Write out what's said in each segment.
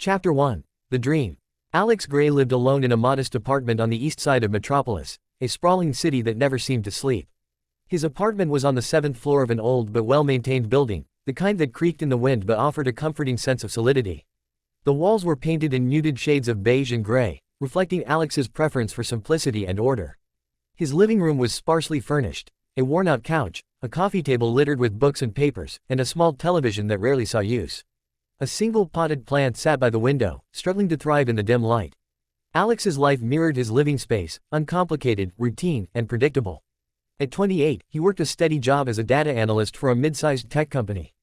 Chapter 1. The Dream. Alex Gray lived alone in a modest apartment on the east side of Metropolis, a sprawling city that never seemed to sleep. His apartment was on the 7th floor of an old but well-maintained building, the kind that creaked in the wind but offered a comforting sense of solidity. The walls were painted in muted shades of beige and gray, reflecting Alex's preference for simplicity and order. His living room was sparsely furnished, a worn-out couch, a coffee table littered with books and papers, and a small television that rarely saw use. A single potted plant sat by the window, struggling to thrive in the dim light. Alex's life mirrored his living space, uncomplicated, routine, and predictable. At 28, he worked a steady job as a data analyst for a mid-sized tech company.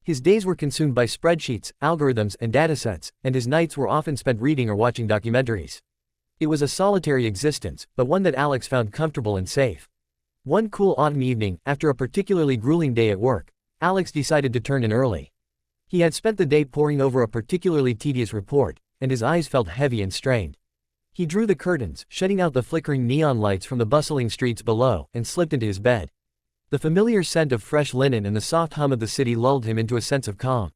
His days were consumed by spreadsheets, algorithms, and datasets, and his nights were often spent reading or watching documentaries. It was a solitary existence, but one that Alex found comfortable and safe. One cool autumn evening, after a particularly grueling day at work, Alex decided to turn in early. He had spent the day poring over a particularly tedious report, and his eyes felt heavy and strained. He drew the curtains, shutting out the flickering neon lights from the bustling streets below, and slipped into his bed. The familiar scent of fresh linen and the soft hum of the city lulled him into a sense of calm.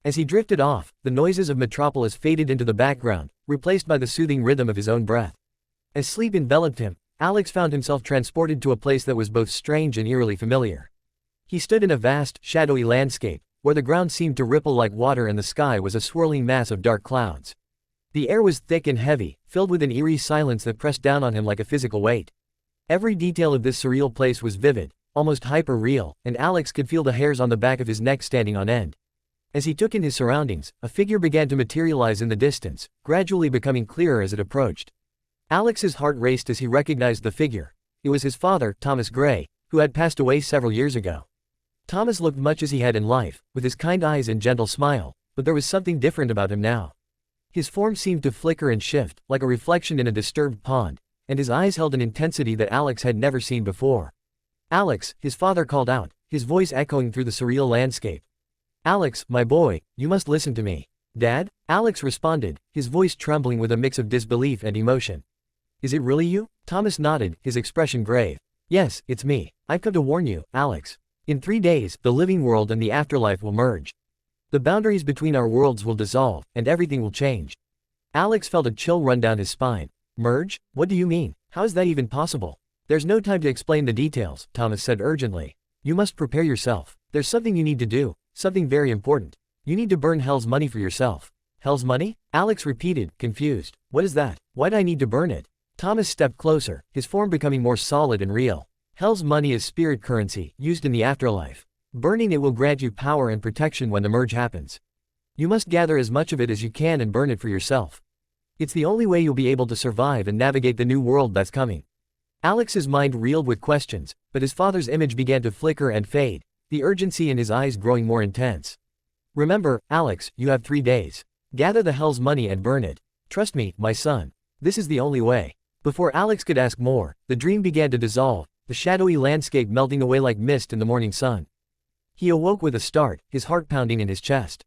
As he drifted off, the noises of Metropolis faded into the background, replaced by the soothing rhythm of his own breath. As sleep enveloped him, Alex found himself transported to a place that was both strange and eerily familiar. He stood in a vast, shadowy landscape, where the ground seemed to ripple like water and the sky was a swirling mass of dark clouds. The air was thick and heavy, filled with an eerie silence that pressed down on him like a physical weight. Every detail of this surreal place was vivid, almost hyper-real, and Alex could feel the hairs on the back of his neck standing on end. As he took in his surroundings, a figure began to materialize in the distance, gradually becoming clearer as it approached. Alex's heart raced as he recognized the figure. It was his father, Thomas Gray, who had passed away several years ago. Thomas looked much as he had in life, with his kind eyes and gentle smile, but there was something different about him now. His form seemed to flicker and shift, like a reflection in a disturbed pond, and his eyes held an intensity that Alex had never seen before. "Alex," his father called out, his voice echoing through the surreal landscape. "Alex, my boy, you must listen to me." "Dad?" Alex responded, his voice trembling with a mix of disbelief and emotion. "Is it really you?" Thomas nodded, his expression grave. "Yes, it's me. I've come to warn you, Alex. In 3 days, the living world and the afterlife will merge. The boundaries between our worlds will dissolve, and everything will change." Alex felt a chill run down his spine. "Merge? What do you mean? How is that even possible?" "There's no time to explain the details," Thomas said urgently. "You must prepare yourself. There's something you need to do, something very important. You need to burn hell's money for yourself." "Hell's money?" Alex repeated, confused. "What is that? Why'd I need to burn it?" Thomas stepped closer, his form becoming more solid and real. "Hell's money is spirit currency, used in the afterlife. Burning it will grant you power and protection when the merge happens. You must gather as much of it as you can and burn it for yourself. It's the only way you'll be able to survive and navigate the new world that's coming." Alex's mind reeled with questions, but his father's image began to flicker and fade, the urgency in his eyes growing more intense. "Remember, Alex, you have 3 days. Gather the hell's money and burn it. Trust me, my son. This is the only way." Before Alex could ask more, the dream began to dissolve, the shadowy landscape melting away like mist in the morning sun. He awoke with a start, his heart pounding in his chest.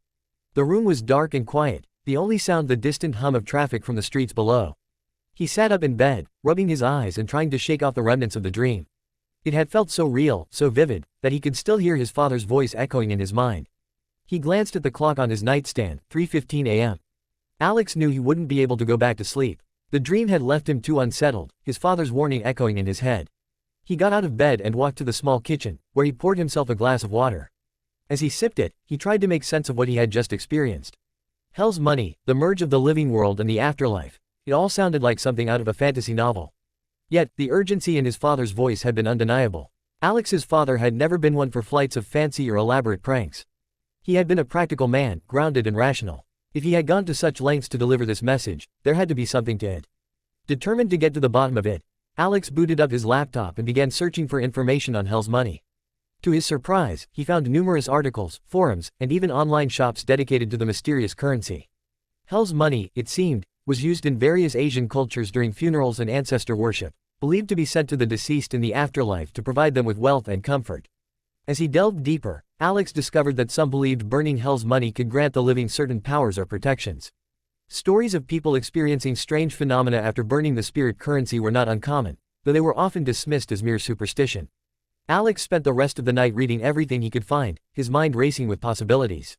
The room was dark and quiet, the only sound the distant hum of traffic from the streets below. He sat up in bed, rubbing his eyes and trying to shake off the remnants of the dream. It had felt so real, so vivid, that he could still hear his father's voice echoing in his mind. He glanced at the clock on his nightstand, 3:15 a.m. Alex knew he wouldn't be able to go back to sleep. The dream had left him too unsettled, his father's warning echoing in his head. He got out of bed and walked to the small kitchen, where he poured himself a glass of water. As he sipped it, he tried to make sense of what he had just experienced. Hell's money, the merge of the living world and the afterlife. It all sounded like something out of a fantasy novel. Yet, the urgency in his father's voice had been undeniable. Alex's father had never been one for flights of fancy or elaborate pranks. He had been a practical man, grounded and rational. If he had gone to such lengths to deliver this message, there had to be something to it. Determined to get to the bottom of it, Alex booted up his laptop and began searching for information on hell's money. To his surprise, he found numerous articles, forums, and even online shops dedicated to the mysterious currency. Hell's money, it seemed, was used in various Asian cultures during funerals and ancestor worship, believed to be sent to the deceased in the afterlife to provide them with wealth and comfort. As he delved deeper, Alex discovered that some believed burning hell's money could grant the living certain powers or protections. Stories of people experiencing strange phenomena after burning the spirit currency were not uncommon, though they were often dismissed as mere superstition. Alex spent the rest of the night reading everything he could find, his mind racing with possibilities.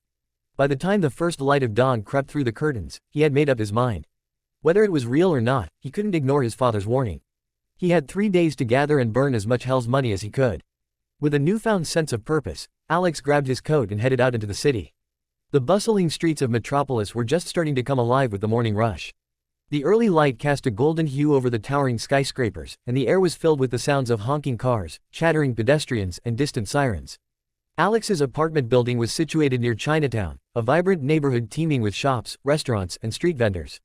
By the time the first light of dawn crept through the curtains, he had made up his mind. Whether it was real or not, he couldn't ignore his father's warning. He had 3 days to gather and burn as much hell's money as he could. With a newfound sense of purpose, Alex grabbed his coat and headed out into the city. The bustling streets of Metropolis were just starting to come alive with the morning rush. The early light cast a golden hue over the towering skyscrapers, and the air was filled with the sounds of honking cars, chattering pedestrians, and distant sirens. Alex's apartment building was situated near Chinatown, a vibrant neighborhood teeming with shops, restaurants, and street vendors.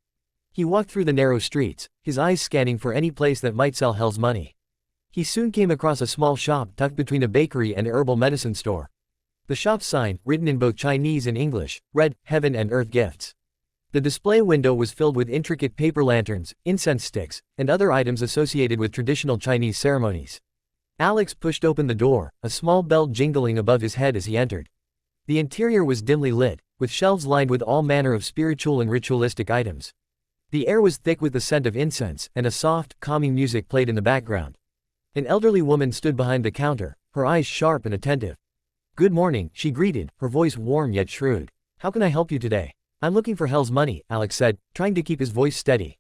He walked through the narrow streets, his eyes scanning for any place that might sell hell's money. He soon came across a small shop tucked between a bakery and a herbal medicine store. The shop's sign, written in both Chinese and English, read, "Heaven and Earth Gifts." The display window was filled with intricate paper lanterns, incense sticks, and other items associated with traditional Chinese ceremonies. Alex pushed open the door, a small bell jingling above his head as he entered. The interior was dimly lit, with shelves lined with all manner of spiritual and ritualistic items. The air was thick with the scent of incense, and a soft, calming music played in the background. An elderly woman stood behind the counter, her eyes sharp and attentive. "Good morning," she greeted, her voice warm yet shrewd. "How can I help you today?" "I'm looking for hell's money," Alex said, trying to keep his voice steady.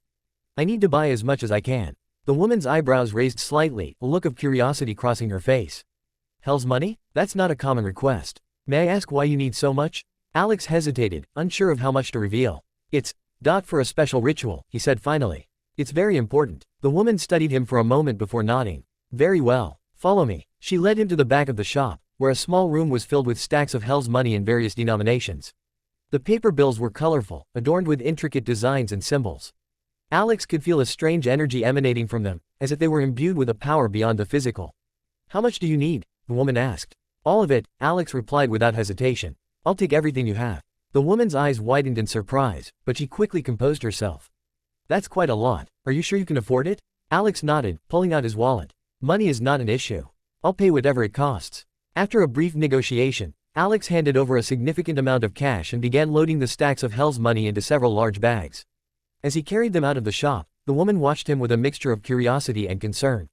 "I need to buy as much as I can." The woman's eyebrows raised slightly, a look of curiosity crossing her face. "Hell's money? That's not a common request. May I ask why you need so much?" Alex hesitated, unsure of how much to reveal. "It's for a special ritual," he said finally. "It's very important." The woman studied him for a moment before nodding. "Very well. Follow me." She led him to the back of the shop, where a small room was filled with stacks of hell's money in various denominations. The paper bills were colorful, adorned with intricate designs and symbols. Alex could feel a strange energy emanating from them, as if they were imbued with a power beyond the physical. "How much do you need?" the woman asked. "All of it," Alex replied without hesitation. "I'll take everything you have." The woman's eyes widened in surprise, but she quickly composed herself. "That's quite a lot. Are you sure you can afford it?" Alex nodded, pulling out his wallet. "Money is not an issue. I'll pay whatever it costs." After a brief negotiation, Alex handed over a significant amount of cash and began loading the stacks of hell's money into several large bags. As he carried them out of the shop, the woman watched him with a mixture of curiosity and concern.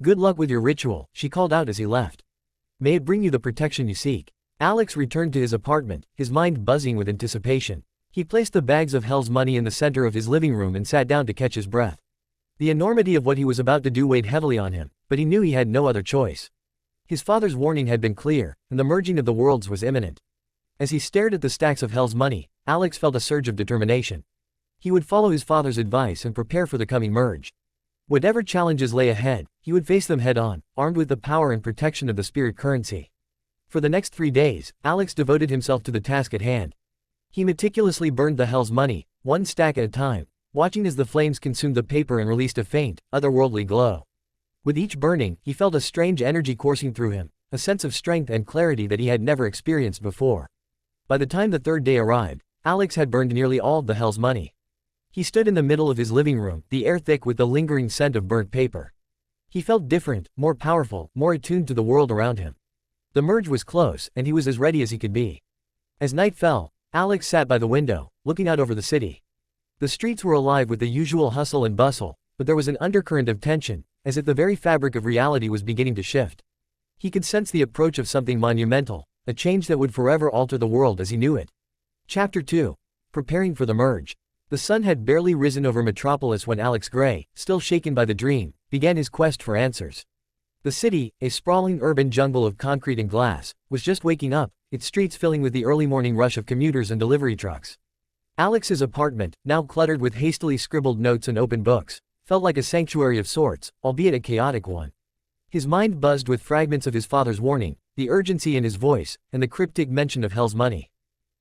"Good luck with your ritual," she called out as he left. "May it bring you the protection you seek." Alex returned to his apartment, his mind buzzing with anticipation. He placed the bags of hell's money in the center of his living room and sat down to catch his breath. The enormity of what he was about to do weighed heavily on him, but he knew he had no other choice. His father's warning had been clear, and the merging of the worlds was imminent. As he stared at the stacks of hell's money, Alex felt a surge of determination. He would follow his father's advice and prepare for the coming merge. Whatever challenges lay ahead, he would face them head-on, armed with the power and protection of the spirit currency. For the next 3 days, Alex devoted himself to the task at hand. He meticulously burned the hell's money, one stack at a time, watching as the flames consumed the paper and released a faint, otherworldly glow. With each burning, he felt a strange energy coursing through him, a sense of strength and clarity that he had never experienced before. By the time the 3rd day arrived, Alex had burned nearly all of the hell's money. He stood in the middle of his living room, the air thick with the lingering scent of burnt paper. He felt different, more powerful, more attuned to the world around him. The merge was close, and he was as ready as he could be. As night fell, Alex sat by the window, looking out over the city. The streets were alive with the usual hustle and bustle, but there was an undercurrent of tension, as if the very fabric of reality was beginning to shift. He could sense the approach of something monumental, a change that would forever alter the world as he knew it. Chapter 2. Preparing for the merge. The sun had barely risen over Metropolis when Alex Gray, still shaken by the dream, began his quest for answers. The city, a sprawling urban jungle of concrete and glass, was just waking up, its streets filling with the early morning rush of commuters and delivery trucks. Alex's apartment, now cluttered with hastily scribbled notes and open books, felt like a sanctuary of sorts, albeit a chaotic one. His mind buzzed with fragments of his father's warning, the urgency in his voice, and the cryptic mention of hell's money.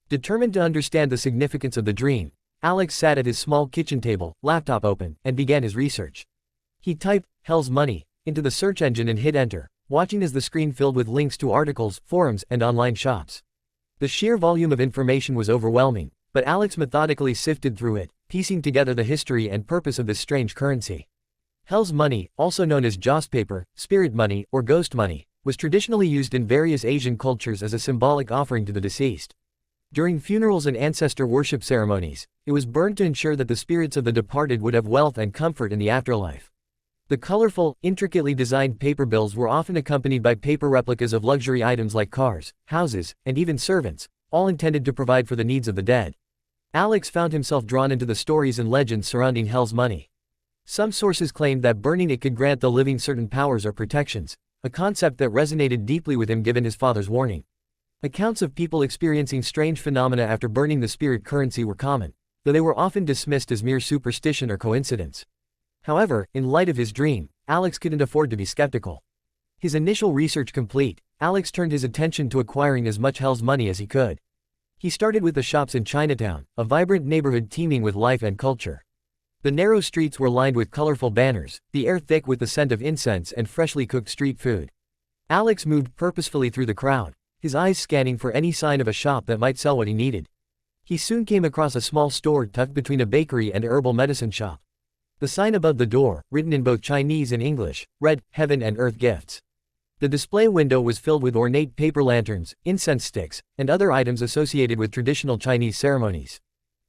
Determined to understand the significance of the dream, Alex sat at his small kitchen table, laptop open, and began his research. He typed, "hell's money," into the search engine and hit enter, watching as the screen filled with links to articles, forums, and online shops. The sheer volume of information was overwhelming, but Alex methodically sifted through it, piecing together the history and purpose of this strange currency. Hell's money, also known as joss paper, spirit money, or ghost money, was traditionally used in various Asian cultures as a symbolic offering to the deceased. During funerals and ancestor worship ceremonies, it was burned to ensure that the spirits of the departed would have wealth and comfort in the afterlife. The colorful, intricately designed paper bills were often accompanied by paper replicas of luxury items like cars, houses, and even servants, all intended to provide for the needs of the dead. Alex found himself drawn into the stories and legends surrounding Hell's money. Some sources claimed that burning it could grant the living certain powers or protections, a concept that resonated deeply with him given his father's warning. Accounts of people experiencing strange phenomena after burning the spirit currency were common, though they were often dismissed as mere superstition or coincidence. However, in light of his dream, Alex couldn't afford to be skeptical. His initial research complete, Alex turned his attention to acquiring as much Hell's money as he could. He started with the shops in Chinatown, a vibrant neighborhood teeming with life and culture. The narrow streets were lined with colorful banners, the air thick with the scent of incense and freshly cooked street food. Alex moved purposefully through the crowd, his eyes scanning for any sign of a shop that might sell what he needed. He soon came across a small store tucked between a bakery and a herbal medicine shop. The sign above the door, written in both Chinese and English, read, "Heaven and Earth Gifts." The display window was filled with ornate paper lanterns, incense sticks, and other items associated with traditional Chinese ceremonies.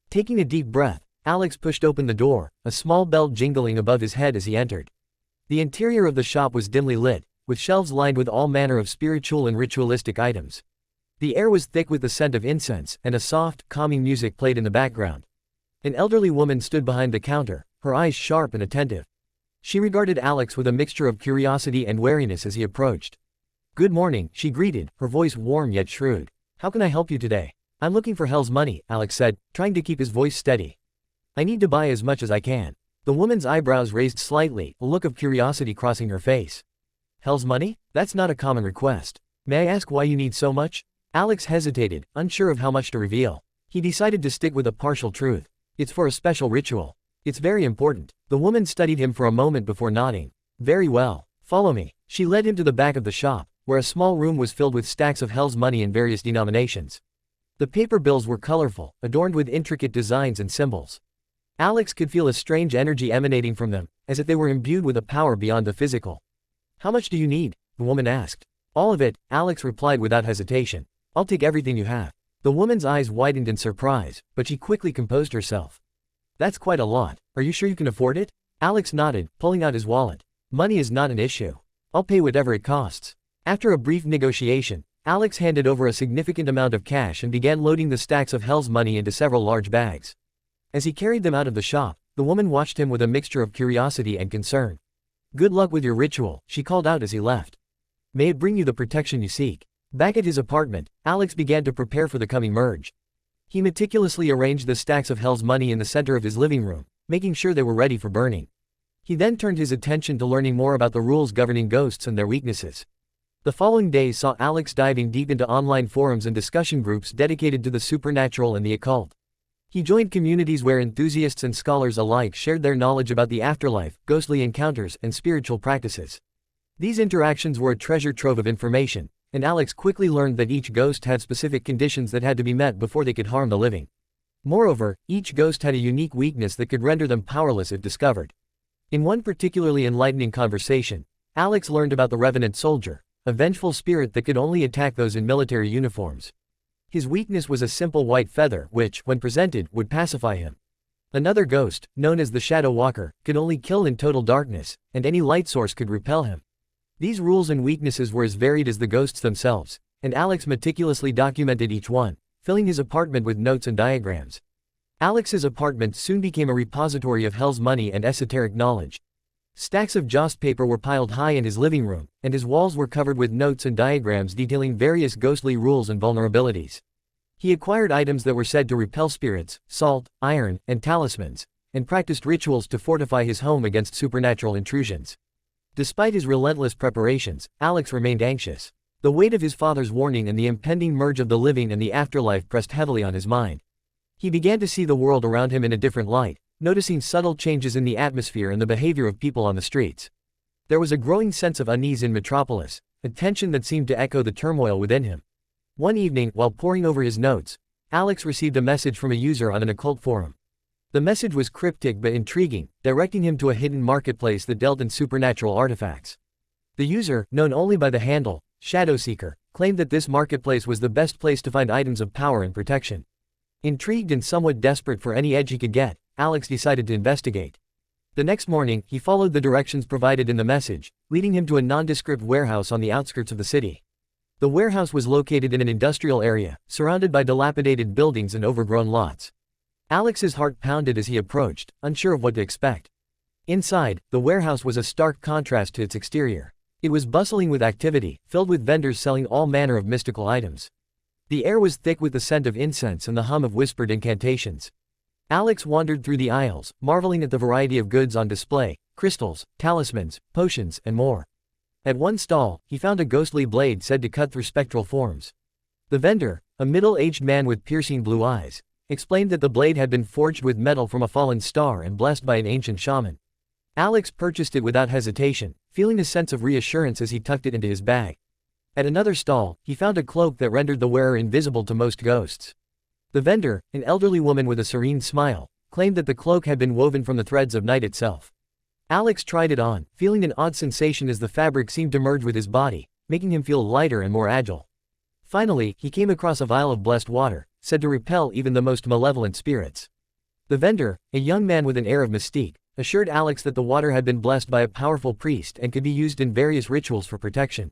Taking a deep breath, Alex pushed open the door, a small bell jingling above his head as he entered. The interior of the shop was dimly lit, with shelves lined with all manner of spiritual and ritualistic items. The air was thick with the scent of incense, and a soft, calming music played in the background. An elderly woman stood behind the counter, her eyes sharp and attentive. She regarded Alex with a mixture of curiosity and wariness as he approached. "Good morning," she greeted, her voice warm yet shrewd. "How can I help you today?" "I'm looking for Hell's money," Alex said, trying to keep his voice steady. "I need to buy as much as I can." The woman's eyebrows raised slightly, a look of curiosity crossing her face. "Hell's money? That's not a common request. May I ask why you need so much?" Alex hesitated, unsure of how much to reveal. He decided to stick with a partial truth. "It's for a special ritual. It's very important." The woman studied him for a moment before nodding. "Very well. Follow me." She led him to the back of the shop, where a small room was filled with stacks of Hell's money in various denominations. The paper bills were colorful, adorned with intricate designs and symbols. Alex could feel a strange energy emanating from them, as if they were imbued with a power beyond the physical. "How much do you need?" the woman asked. "All of it," Alex replied without hesitation. "I'll take everything you have." The woman's eyes widened in surprise, but she quickly composed herself. "That's quite a lot. Are you sure you can afford it?" Alex nodded, pulling out his wallet. "Money is not an issue. I'll pay whatever it costs." After a brief negotiation, Alex handed over a significant amount of cash and began loading the stacks of Hell's money into several large bags. As he carried them out of the shop, the woman watched him with a mixture of curiosity and concern. "Good luck with your ritual," she called out as he left. "May it bring you the protection you seek." Back at his apartment, Alex began to prepare for the coming merge. He meticulously arranged the stacks of Hell's money in the center of his living room, making sure they were ready for burning. He then turned his attention to learning more about the rules governing ghosts and their weaknesses. The following days saw Alex diving deep into online forums and discussion groups dedicated to the supernatural and the occult. He joined communities where enthusiasts and scholars alike shared their knowledge about the afterlife, ghostly encounters, and spiritual practices. These interactions were a treasure trove of information, and Alex quickly learned that each ghost had specific conditions that had to be met before they could harm the living. Moreover, each ghost had a unique weakness that could render them powerless if discovered. In one particularly enlightening conversation, Alex learned about the revenant soldier, a vengeful spirit that could only attack those in military uniforms. His weakness was a simple white feather which, when presented, would pacify him. Another ghost, known as the Shadow Walker, could only kill in total darkness, and any light source could repel him. These rules and weaknesses were as varied as the ghosts themselves, and Alex meticulously documented each one, filling his apartment with notes and diagrams. Alex's apartment soon became a repository of Hell's money and esoteric knowledge. Stacks of joss paper were piled high in his living room, and his walls were covered with notes and diagrams detailing various ghostly rules and vulnerabilities. He acquired items that were said to repel spirits, salt, iron, and talismans, and practiced rituals to fortify his home against supernatural intrusions. Despite his relentless preparations, Alex remained anxious. The weight of his father's warning and the impending merge of the living and the afterlife pressed heavily on his mind. He began to see the world around him in a different light, noticing subtle changes in the atmosphere and the behavior of people on the streets. There was a growing sense of unease in Metropolis, a tension that seemed to echo the turmoil within him. One evening, while poring over his notes, Alex received a message from a user on an occult forum. The message was cryptic but intriguing, directing him to a hidden marketplace that dealt in supernatural artifacts. The user, known only by the handle, Shadowseeker, claimed that this marketplace was the best place to find items of power and protection. Intrigued and somewhat desperate for any edge he could get, Alex decided to investigate. The next morning, he followed the directions provided in the message, leading him to a nondescript warehouse on the outskirts of the city. The warehouse was located in an industrial area, surrounded by dilapidated buildings and overgrown lots. Alex's heart pounded as he approached, unsure of what to expect. Inside, the warehouse was a stark contrast to its exterior. It was bustling with activity, filled with vendors selling all manner of mystical items. The air was thick with the scent of incense and the hum of whispered incantations. Alex wandered through the aisles, marveling at the variety of goods on display: crystals, talismans, potions, and more. At one stall, he found a ghostly blade said to cut through spectral forms. The vendor, a middle-aged man with piercing blue eyes, explained that the blade had been forged with metal from a fallen star and blessed by an ancient shaman. Alex purchased it without hesitation, feeling a sense of reassurance as he tucked it into his bag. At another stall, he found a cloak that rendered the wearer invisible to most ghosts. The vendor, an elderly woman with a serene smile, claimed that the cloak had been woven from the threads of night itself. Alex tried it on, feeling an odd sensation as the fabric seemed to merge with his body, making him feel lighter and more agile. Finally, he came across a vial of blessed water, said to repel even the most malevolent spirits. The vendor, a young man with an air of mystique, assured Alex that the water had been blessed by a powerful priest and could be used in various rituals for protection.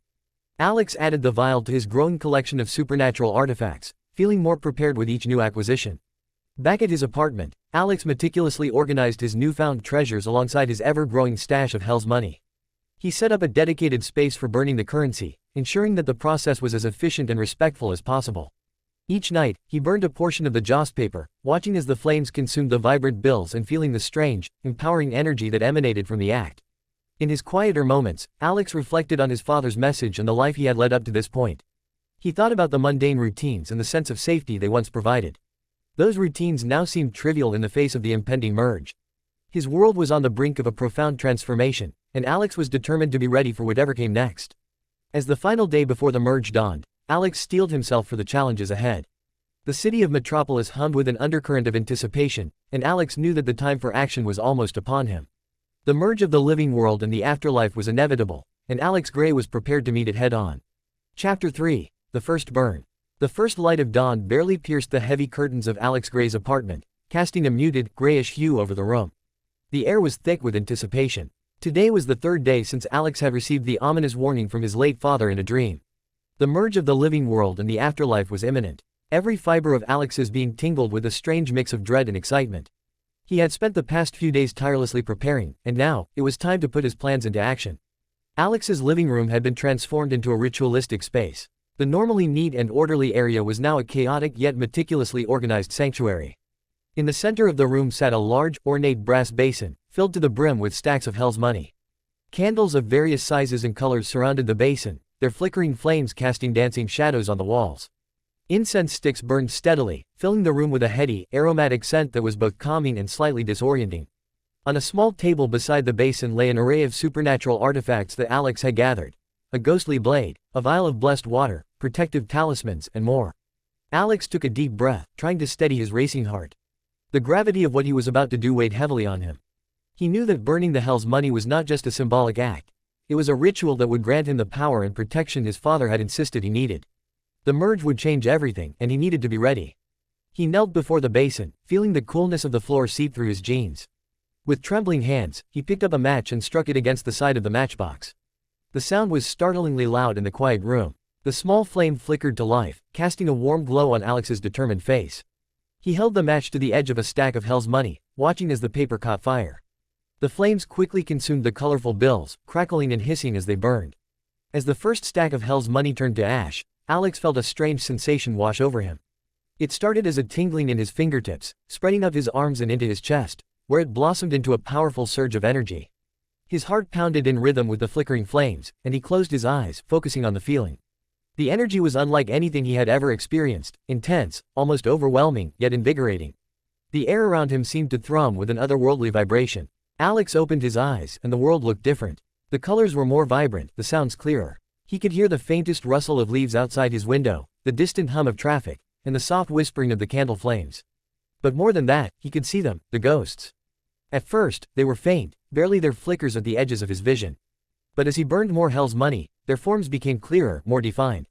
Alex added the vial to his growing collection of supernatural artifacts, feeling more prepared with each new acquisition. Back at his apartment, Alex meticulously organized his newfound treasures alongside his ever-growing stash of hell's money. He set up a dedicated space for burning the currency, ensuring that the process was as efficient and respectful as possible. Each night, he burned a portion of the joss paper, watching as the flames consumed the vibrant bills and feeling the strange, empowering energy that emanated from the act. In his quieter moments, Alex reflected on his father's message and the life he had led up to this point. He thought about the mundane routines and the sense of safety they once provided. Those routines now seemed trivial in the face of the impending merge. His world was on the brink of a profound transformation, and Alex was determined to be ready for whatever came next. As the final day before the merge dawned, Alex steeled himself for the challenges ahead. The city of Metropolis hummed with an undercurrent of anticipation, and Alex knew that the time for action was almost upon him. The merge of the living world and the afterlife was inevitable, and Alex Gray was prepared to meet it head-on. Chapter 3: The First Burn. The first light of dawn barely pierced the heavy curtains of Alex Gray's apartment, casting a muted, grayish hue over the room. The air was thick with anticipation. Today was the third day since Alex had received the ominous warning from his late father in a dream. The merge of the living world and the afterlife was imminent. Every fiber of Alex's being tingled with a strange mix of dread and excitement. He had spent the past few days tirelessly preparing, and now, it was time to put his plans into action. Alex's living room had been transformed into a ritualistic space. The normally neat and orderly area was now a chaotic yet meticulously organized sanctuary. In the center of the room sat a large, ornate brass basin, filled to the brim with stacks of hell's money. Candles of various sizes and colors surrounded the basin, their flickering flames casting dancing shadows on the walls. Incense sticks burned steadily, filling the room with a heady, aromatic scent that was both calming and slightly disorienting. On a small table beside the basin lay an array of supernatural artifacts that Alex had gathered: a ghostly blade, a vial of blessed water, protective talismans, and more. Alex took a deep breath, trying to steady his racing heart. The gravity of what he was about to do weighed heavily on him. He knew that burning the hell's money was not just a symbolic act. It was a ritual that would grant him the power and protection his father had insisted he needed. The merge would change everything, and he needed to be ready. He knelt before the basin, feeling the coolness of the floor seep through his jeans. With trembling hands, he picked up a match and struck it against the side of the matchbox. The sound was startlingly loud in the quiet room. The small flame flickered to life, casting a warm glow on Alex's determined face. He held the match to the edge of a stack of hell's money, watching as the paper caught fire. The flames quickly consumed the colorful bills, crackling and hissing as they burned. As the first stack of hell's money turned to ash, Alex felt a strange sensation wash over him. It started as a tingling in his fingertips, spreading up his arms and into his chest, where it blossomed into a powerful surge of energy. His heart pounded in rhythm with the flickering flames, and he closed his eyes, focusing on the feeling. The energy was unlike anything he had ever experienced, intense, almost overwhelming, yet invigorating. The air around him seemed to thrum with an otherworldly vibration. Alex opened his eyes, and the world looked different. The colors were more vibrant, the sounds clearer. He could hear the faintest rustle of leaves outside his window, the distant hum of traffic, and the soft whispering of the candle flames. But more than that, he could see them, the ghosts. At first, they were faint, barely their flickers at the edges of his vision. But as he burned more hell's money, their forms became clearer, more defined.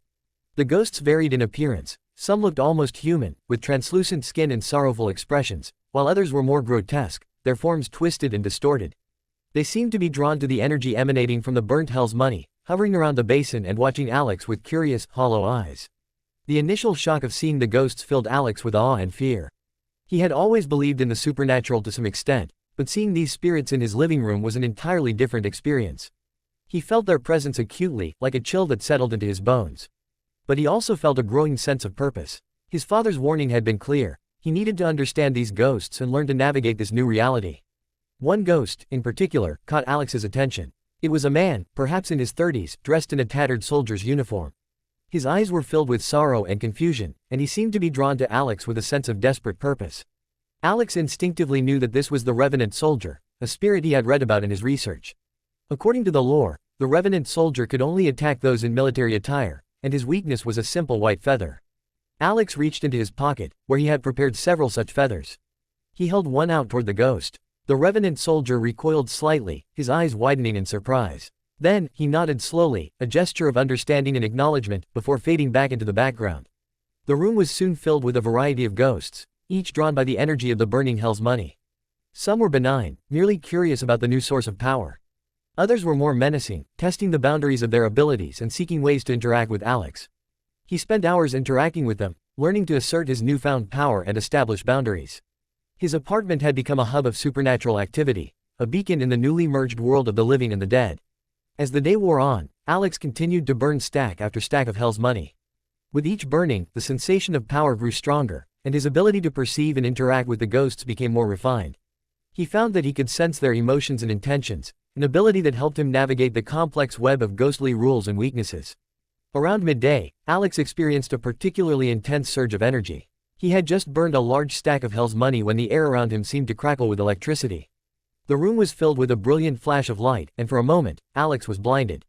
The ghosts varied in appearance. Some looked almost human, with translucent skin and sorrowful expressions, while others were more grotesque, their forms twisted and distorted. They seemed to be drawn to the energy emanating from the burnt hell's money, hovering around the basin and watching Alex with curious, hollow eyes. The initial shock of seeing the ghosts filled Alex with awe and fear. He had always believed in the supernatural to some extent, but seeing these spirits in his living room was an entirely different experience. He felt their presence acutely, like a chill that settled into his bones. But he also felt a growing sense of purpose. His father's warning had been clear. He needed to understand these ghosts and learn to navigate this new reality. One ghost, in particular, caught Alex's attention. It was a man, perhaps in his 30s, dressed in a tattered soldier's uniform. His eyes were filled with sorrow and confusion, and he seemed to be drawn to Alex with a sense of desperate purpose. Alex instinctively knew that this was the Revenant Soldier, a spirit he had read about in his research. According to the lore, the Revenant Soldier could only attack those in military attire, and his weakness was a simple white feather. Alex reached into his pocket, where he had prepared several such feathers. He held one out toward the ghost. The Revenant Soldier recoiled slightly, his eyes widening in surprise. Then, he nodded slowly, a gesture of understanding and acknowledgement, before fading back into the background. The room was soon filled with a variety of ghosts, each drawn by the energy of the burning hell's money. Some were benign, merely curious about the new source of power. Others were more menacing, testing the boundaries of their abilities and seeking ways to interact with Alex. He spent hours interacting with them, learning to assert his newfound power and establish boundaries. His apartment had become a hub of supernatural activity, a beacon in the newly merged world of the living and the dead. As the day wore on, Alex continued to burn stack after stack of hell's money. With each burning, the sensation of power grew stronger, and his ability to perceive and interact with the ghosts became more refined. He found that he could sense their emotions and intentions, an ability that helped him navigate the complex web of ghostly rules and weaknesses. Around midday, Alex experienced a particularly intense surge of energy. He had just burned a large stack of hell's money when the air around him seemed to crackle with electricity. The room was filled with a brilliant flash of light, and for a moment, Alex was blinded.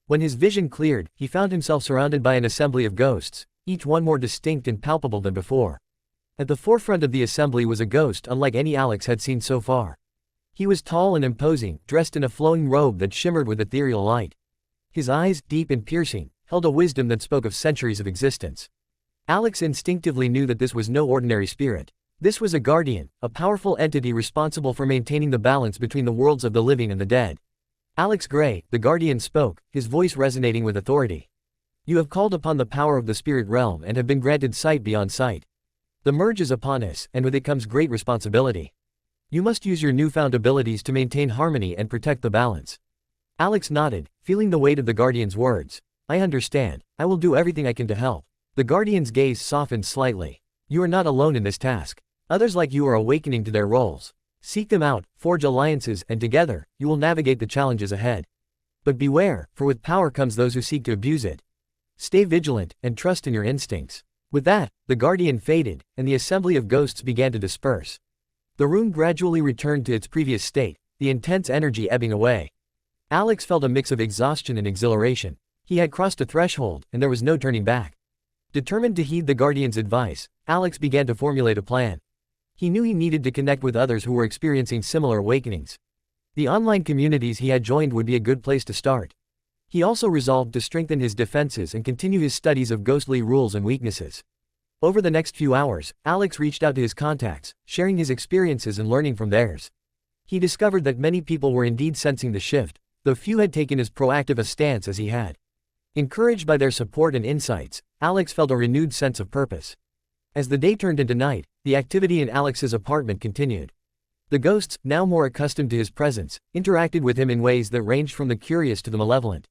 When his vision cleared, he found himself surrounded by an assembly of ghosts, each one more distinct and palpable than before. At the forefront of the assembly was a ghost unlike any Alex had seen so far. He was tall and imposing, dressed in a flowing robe that shimmered with ethereal light. His eyes, deep and piercing, held a wisdom that spoke of centuries of existence. Alex instinctively knew that this was no ordinary spirit. This was a guardian, a powerful entity responsible for maintaining the balance between the worlds of the living and the dead. Alex Gray, the guardian, spoke, his voice resonating with authority. You have called upon the power of the spirit realm and have been granted sight beyond sight. The merge is upon us, and with it comes great responsibility. You must use your newfound abilities to maintain harmony and protect the balance. Alex nodded, feeling the weight of the guardian's words. I understand. I will do everything I can to help. The guardian's gaze softened slightly. You are not alone in this task. Others like you are awakening to their roles. Seek them out, forge alliances, and together, you will navigate the challenges ahead. But beware, for with power comes those who seek to abuse it. Stay vigilant, and trust in your instincts. With that, the guardian faded, and the assembly of ghosts began to disperse. The room gradually returned to its previous state, the intense energy ebbing away. Alex felt a mix of exhaustion and exhilaration. He had crossed a threshold, and there was no turning back. Determined to heed the guardian's advice, Alex began to formulate a plan. He knew he needed to connect with others who were experiencing similar awakenings. The online communities he had joined would be a good place to start. He also resolved to strengthen his defenses and continue his studies of ghostly rules and weaknesses. Over the next few hours, Alex reached out to his contacts, sharing his experiences and learning from theirs. He discovered that many people were indeed sensing the shift, though few had taken as proactive a stance as he had. Encouraged by their support and insights, Alex felt a renewed sense of purpose. As the day turned into night, the activity in Alex's apartment continued. The ghosts, now more accustomed to his presence, interacted with him in ways that ranged from the curious to the malevolent.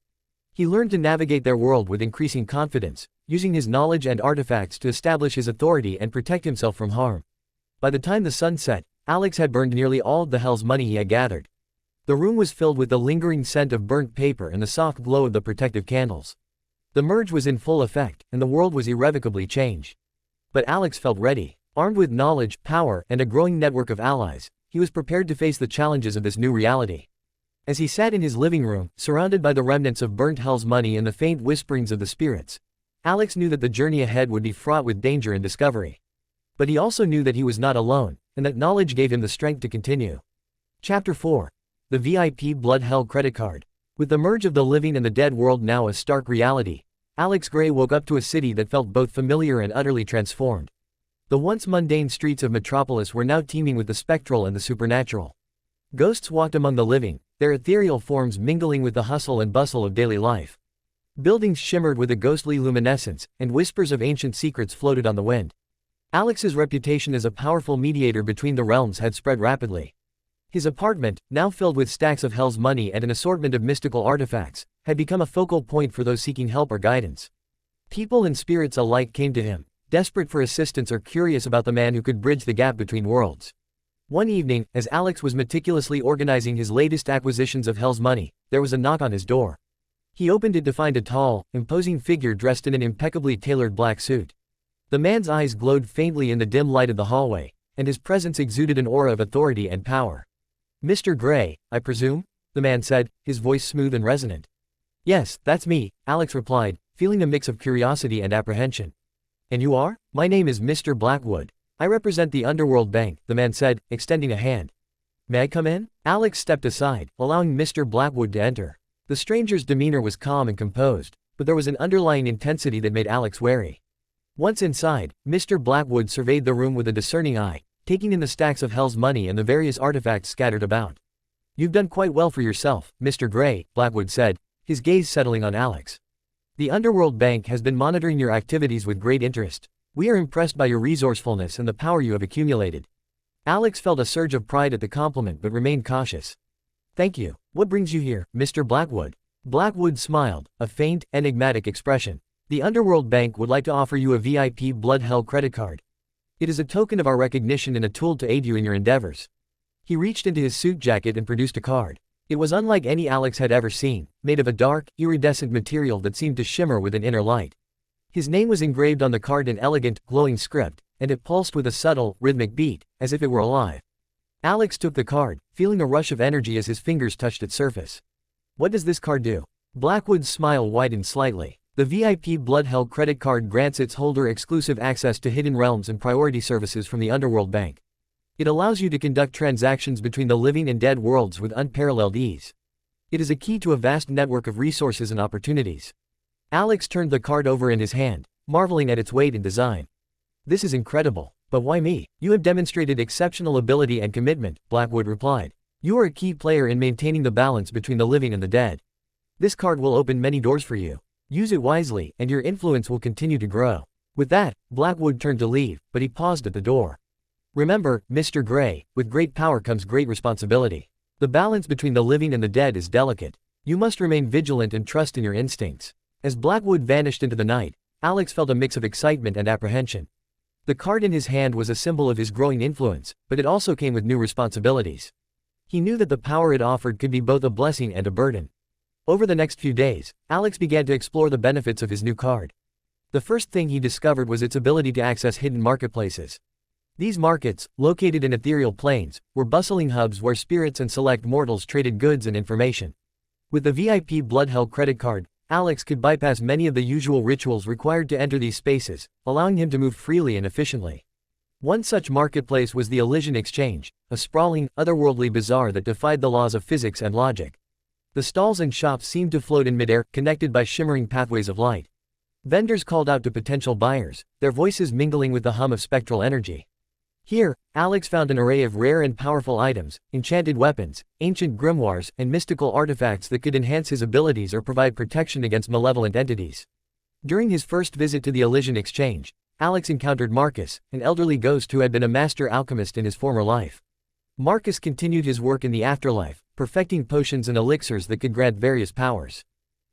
He learned to navigate their world with increasing confidence, using his knowledge and artifacts to establish his authority and protect himself from harm. By the time the sun set, Alex had burned nearly all of the hell's money he had gathered. The room was filled with the lingering scent of burnt paper and the soft glow of the protective candles. The merge was in full effect, and the world was irrevocably changed. But Alex felt ready. Armed with knowledge, power, and a growing network of allies, he was prepared to face the challenges of this new reality. As he sat in his living room, surrounded by the remnants of burnt hell's money and the faint whisperings of the spirits, Alex knew that the journey ahead would be fraught with danger and discovery. But he also knew that he was not alone, and that knowledge gave him the strength to continue. Chapter 4. The VIP Blood Hell Credit Card. With the merge of the living and the dead world now a stark reality, Alex Gray woke up to a city that felt both familiar and utterly transformed. The once mundane streets of Metropolis were now teeming with the spectral and the supernatural. Ghosts walked among the living, their ethereal forms mingling with the hustle and bustle of daily life. Buildings shimmered with a ghostly luminescence, and whispers of ancient secrets floated on the wind. Alex's reputation as a powerful mediator between the realms had spread rapidly. His apartment, now filled with stacks of hell's money and an assortment of mystical artifacts, had become a focal point for those seeking help or guidance. People and spirits alike came to him, desperate for assistance or curious about the man who could bridge the gap between worlds. One evening, as Alex was meticulously organizing his latest acquisitions of hell's money, there was a knock on his door. He opened it to find a tall, imposing figure dressed in an impeccably tailored black suit. The man's eyes glowed faintly in the dim light of the hallway, and his presence exuded an aura of authority and power. "Mr. Gray, I presume?" the man said, his voice smooth and resonant. "Yes, that's me," Alex replied, feeling a mix of curiosity and apprehension. "And you are?" "My name is Mr. Blackwood. I represent the Underworld Bank," the man said, extending a hand. "May I come in?" Alex stepped aside, allowing Mr. Blackwood to enter. The stranger's demeanor was calm and composed, but there was an underlying intensity that made Alex wary. Once inside, Mr. Blackwood surveyed the room with a discerning eye, taking in the stacks of hell's money and the various artifacts scattered about. "You've done quite well for yourself, Mr. Gray," Blackwood said, his gaze settling on Alex. "The Underworld Bank has been monitoring your activities with great interest. We are impressed by your resourcefulness and the power you have accumulated." Alex felt a surge of pride at the compliment but remained cautious. "Thank you. What brings you here, Mr. Blackwood?" Blackwood smiled, a faint, enigmatic expression. "The Underworld Bank would like to offer you a VIP Blood Hell credit card. It is a token of our recognition and a tool to aid you in your endeavors." He reached into his suit jacket and produced a card. It was unlike any Alex had ever seen, made of a dark, iridescent material that seemed to shimmer with an inner light. His name was engraved on the card in elegant, glowing script, and it pulsed with a subtle, rhythmic beat, as if it were alive. Alex took the card, feeling a rush of energy as his fingers touched its surface. "What does this card do?" Blackwood's smile widened slightly. "The VIP Blood Hell credit card grants its holder exclusive access to hidden realms and priority services from the Underworld Bank. It allows you to conduct transactions between the living and dead worlds with unparalleled ease. It is a key to a vast network of resources and opportunities." Alex turned the card over in his hand, marveling at its weight and design. "This is incredible. But why me?" "You have demonstrated exceptional ability and commitment," Blackwood replied. "You are a key player in maintaining the balance between the living and the dead. This card will open many doors for you. Use it wisely, and your influence will continue to grow." With that, Blackwood turned to leave, but he paused at the door. "Remember, Mr. Gray, with great power comes great responsibility. The balance between the living and the dead is delicate. You must remain vigilant and trust in your instincts." As Blackwood vanished into the night, Alex felt a mix of excitement and apprehension. The card in his hand was a symbol of his growing influence, but it also came with new responsibilities. He knew that the power it offered could be both a blessing and a burden. Over the next few days, Alex began to explore the benefits of his new card. The first thing he discovered was its ability to access hidden marketplaces. These markets, located in ethereal planes, were bustling hubs where spirits and select mortals traded goods and information. With the VIP Blood Hell credit card, Alex could bypass many of the usual rituals required to enter these spaces, allowing him to move freely and efficiently. One such marketplace was the Elysian Exchange, a sprawling, otherworldly bazaar that defied the laws of physics and logic. The stalls and shops seemed to float in midair, connected by shimmering pathways of light. Vendors called out to potential buyers, their voices mingling with the hum of spectral energy. Here, Alex found an array of rare and powerful items, enchanted weapons, ancient grimoires, and mystical artifacts that could enhance his abilities or provide protection against malevolent entities. During his first visit to the Elysian Exchange, Alex encountered Marcus, an elderly ghost who had been a master alchemist in his former life. Marcus continued his work in the afterlife, perfecting potions and elixirs that could grant various powers.